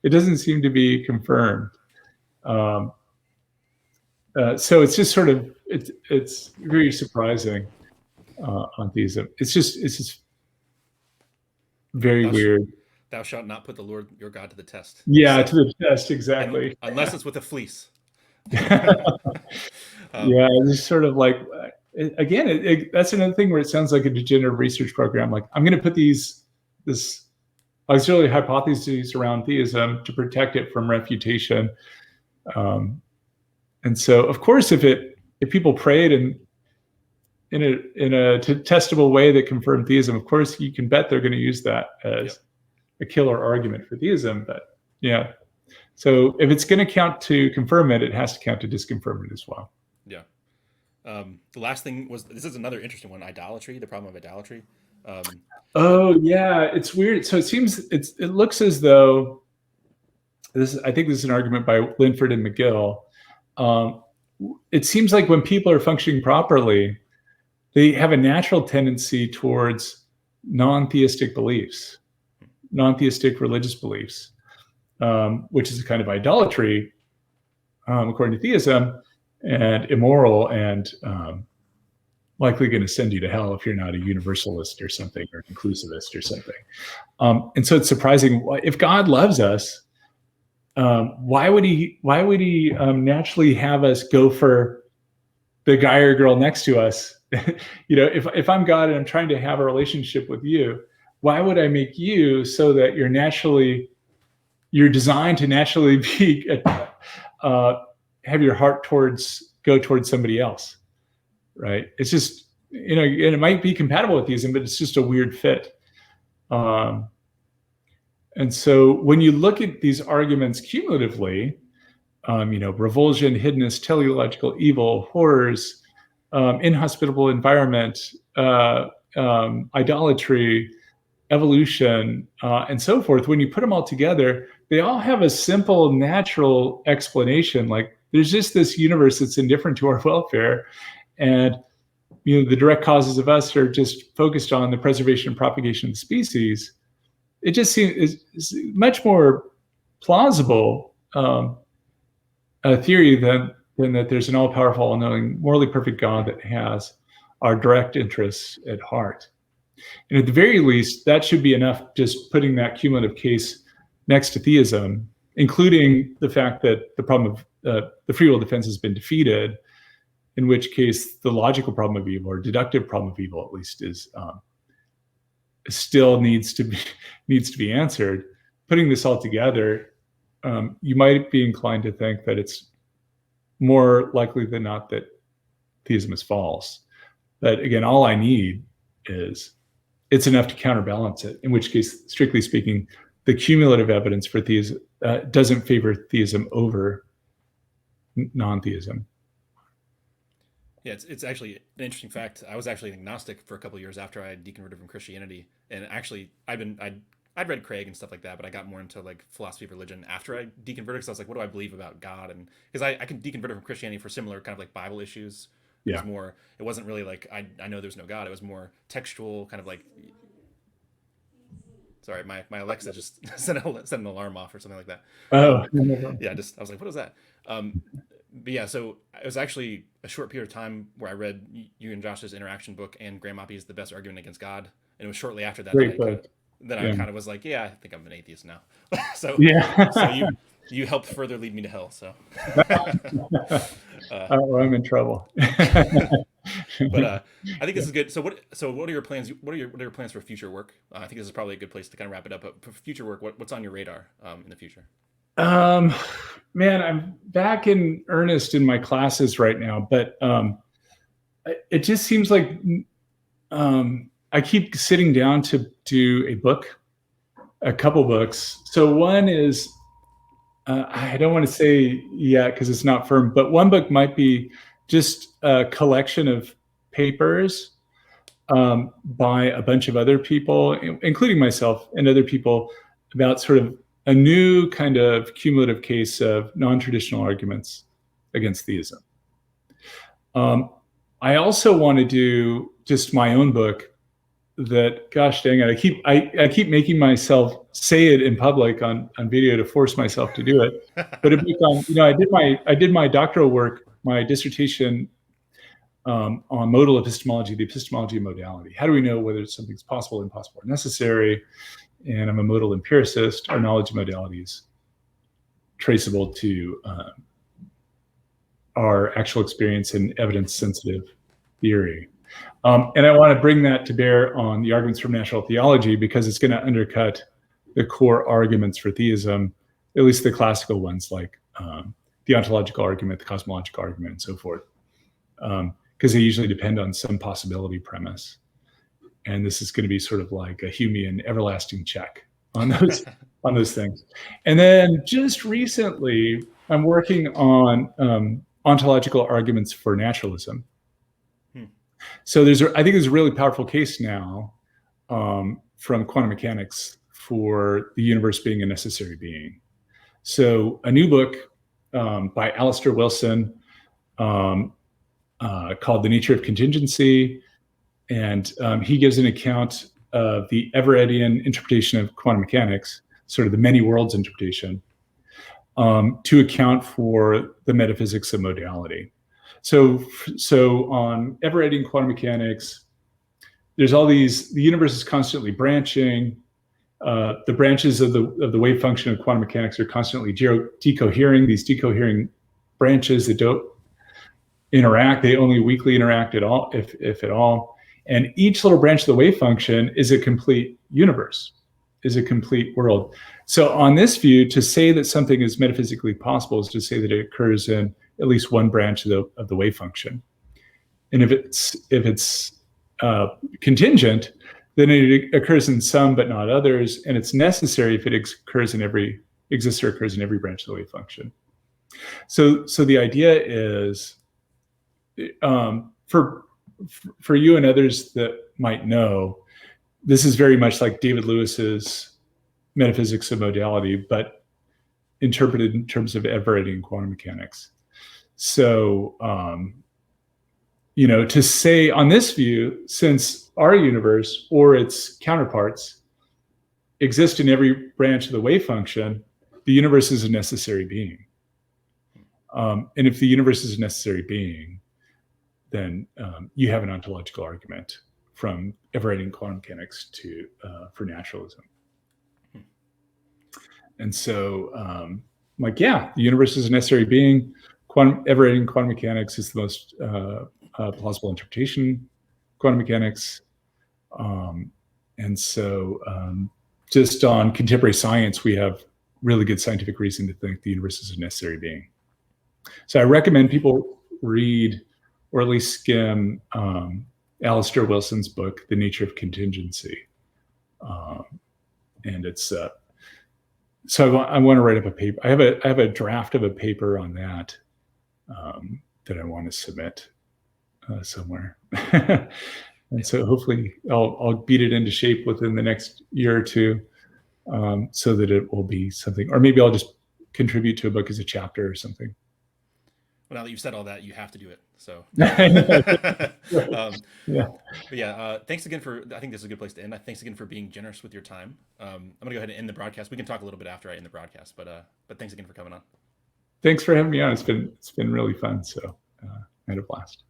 it doesn't seem to be confirmed. So it's just sort of it's very surprising on theism. It's just very weird. Thou shalt not put the Lord your God to the test. Yeah, to the test, exactly. Unless it's with a fleece. Yeah, it's sort of like, again, that's another thing where it sounds like a degenerate research program. Like, I'm going to put this auxiliary hypotheses around theism to protect it from refutation. And so, of course, if people prayed in a testable way that confirmed theism, of course, you can bet they're going to use that as a killer argument for theism. But yeah, so if it's going to count to confirm it, it has to count to disconfirm it as well. Yeah. The last thing was, this is another interesting one, idolatry, the problem of idolatry. Oh yeah, it's weird. So it looks as though I think this is an argument by Linford and McGill. It seems like when people are functioning properly, they have a natural tendency towards non-theistic beliefs, non-theistic religious beliefs, which is a kind of idolatry, according to theism, and immoral and likely going to send you to hell if you're not a universalist or something, or an inclusivist or something. And so it's surprising, if God loves us, why would he naturally have us go for the guy or girl next to us? If I'm God and I'm trying to have a relationship with you, why would I make you so that you're designed to naturally be have your heart go towards somebody else, right? It's just, and it might be compatible with theism, but it's just a weird fit. And so when you look at these arguments cumulatively, revulsion, hiddenness, teleological evil, horrors, inhospitable environment, idolatry, evolution, and so forth, when you put them all together, they all have a simple, natural explanation. Like, there's just this universe that's indifferent to our welfare, and the direct causes of us are just focused on the preservation and propagation of the species. It just seems is much more plausible a theory than that there's an all-powerful, all-knowing, morally perfect God that has our direct interests at heart. And at the very least, that should be enough, just putting that cumulative case next to theism, including the fact that the problem of the free will defense has been defeated, in which case the logical problem of evil, or deductive problem of evil at least, is still needs to be answered. Putting this all together, you might be inclined to think that it's more likely than not that theism is false. But again, all I need is it's enough to counterbalance it, in which case, strictly speaking, the cumulative evidence for theism doesn't favor theism over non-theism. Yeah, it's actually an interesting fact. I was actually an agnostic for a couple of years after I had deconverted from Christianity, and actually I'd read Craig and stuff like that, but I got more into like philosophy of religion after I deconverted, because I was like, what do I believe about God? And because I can deconvert from Christianity for similar kind of like Bible issues. Yeah. It wasn't really like I know there's no God. It was more textual, kind of like. Sorry, my Alexa just set an alarm off or something like that. Oh, yeah, I was like, what was that? but yeah, so it was actually a short period of time where I read you and Josh's interaction book and Graham Oppy's The Best Argument Against God, and it was shortly after that that Great I kind book. of then I Yeah. kind of was like, yeah, I think I'm an atheist now. so so Yeah. you helped further lead me to hell. So, uh, Well, I'm in trouble. but I think this is good. So what are your plans? What are your plans for future work? I think this is probably a good place to kind of wrap it up. But for future work, what's on your radar in the future? Um, Man, I'm back in earnest in my classes right now, but it just seems like I keep sitting down to do a couple books. So one is I don't want to say yet because it's not firm, but one book might be just a collection of papers by a bunch of other people, including myself and other people, about sort of a new kind of cumulative case of non-traditional arguments against theism. Um, I also want to do just my own book that, gosh dang it, I keep making myself say it in public on video to force myself to do it. But a book on, I did my doctoral work, my dissertation on modal epistemology, the epistemology of modality. How do we know whether something's possible, impossible, or necessary? And I'm a modal empiricist. Our knowledge of modalities traceable to our actual experience in evidence-sensitive theory. And I want to bring that to bear on the arguments from natural theology because it's going to undercut the core arguments for theism, at least the classical ones like the ontological argument, the cosmological argument, and so forth, because they usually depend on some possibility premise. And this is going to be sort of like a Humean everlasting check on those things. And then just recently, I'm working on ontological arguments for naturalism. So I think there's a really powerful case now from quantum mechanics for the universe being a necessary being. So a new book by Alistair Wilson called The Nature of Contingency, and he gives an account of the Everettian interpretation of quantum mechanics, sort of the many worlds interpretation, to account for the metaphysics of modality. So on Everettian quantum mechanics, there's all these. The universe is constantly branching. The branches of the wave function of quantum mechanics are constantly decohering. These decohering branches that don't interact, they only weakly interact at all, if at all. And each little branch of the wave function is a complete universe, is a complete world. So on this view, to say that something is metaphysically possible is to say that it occurs in at least one branch of the wave function. And if it's contingent, then it occurs in some but not others, and it's necessary if it exists or occurs in every branch of the wave function. So the idea is, for you and others that might know, this is very much like David Lewis's metaphysics of modality, but interpreted in terms of Everettian quantum mechanics. So, to say on this view, since our universe or its counterparts exist in every branch of the wave function, the universe is a necessary being. And if the universe is a necessary being, then you have an ontological argument from Everettian quantum mechanics for naturalism. And so, the universe is a necessary being. Everettian quantum mechanics is the most plausible interpretation of quantum mechanics. And so, just on contemporary science, we have really good scientific reason to think the universe is a necessary being. So I recommend people read or at least skim Alistair Wilson's book, The Nature of Contingency. And it's so I want to write up a paper. I have a draft of a paper on that that I want to submit somewhere. And so hopefully I'll beat it into shape within the next year or two, so that it will be something, or maybe I'll just contribute to a book as a chapter or something. Well, now that you've said all that, you have to do it. So, Yeah. but yeah, thanks again I think this is a good place to end. Thanks again for being generous with your time. I'm gonna go ahead and end the broadcast. We can talk a little bit after I end the broadcast, but thanks again for coming on. Thanks for having me on. It's been really fun. So I had a blast.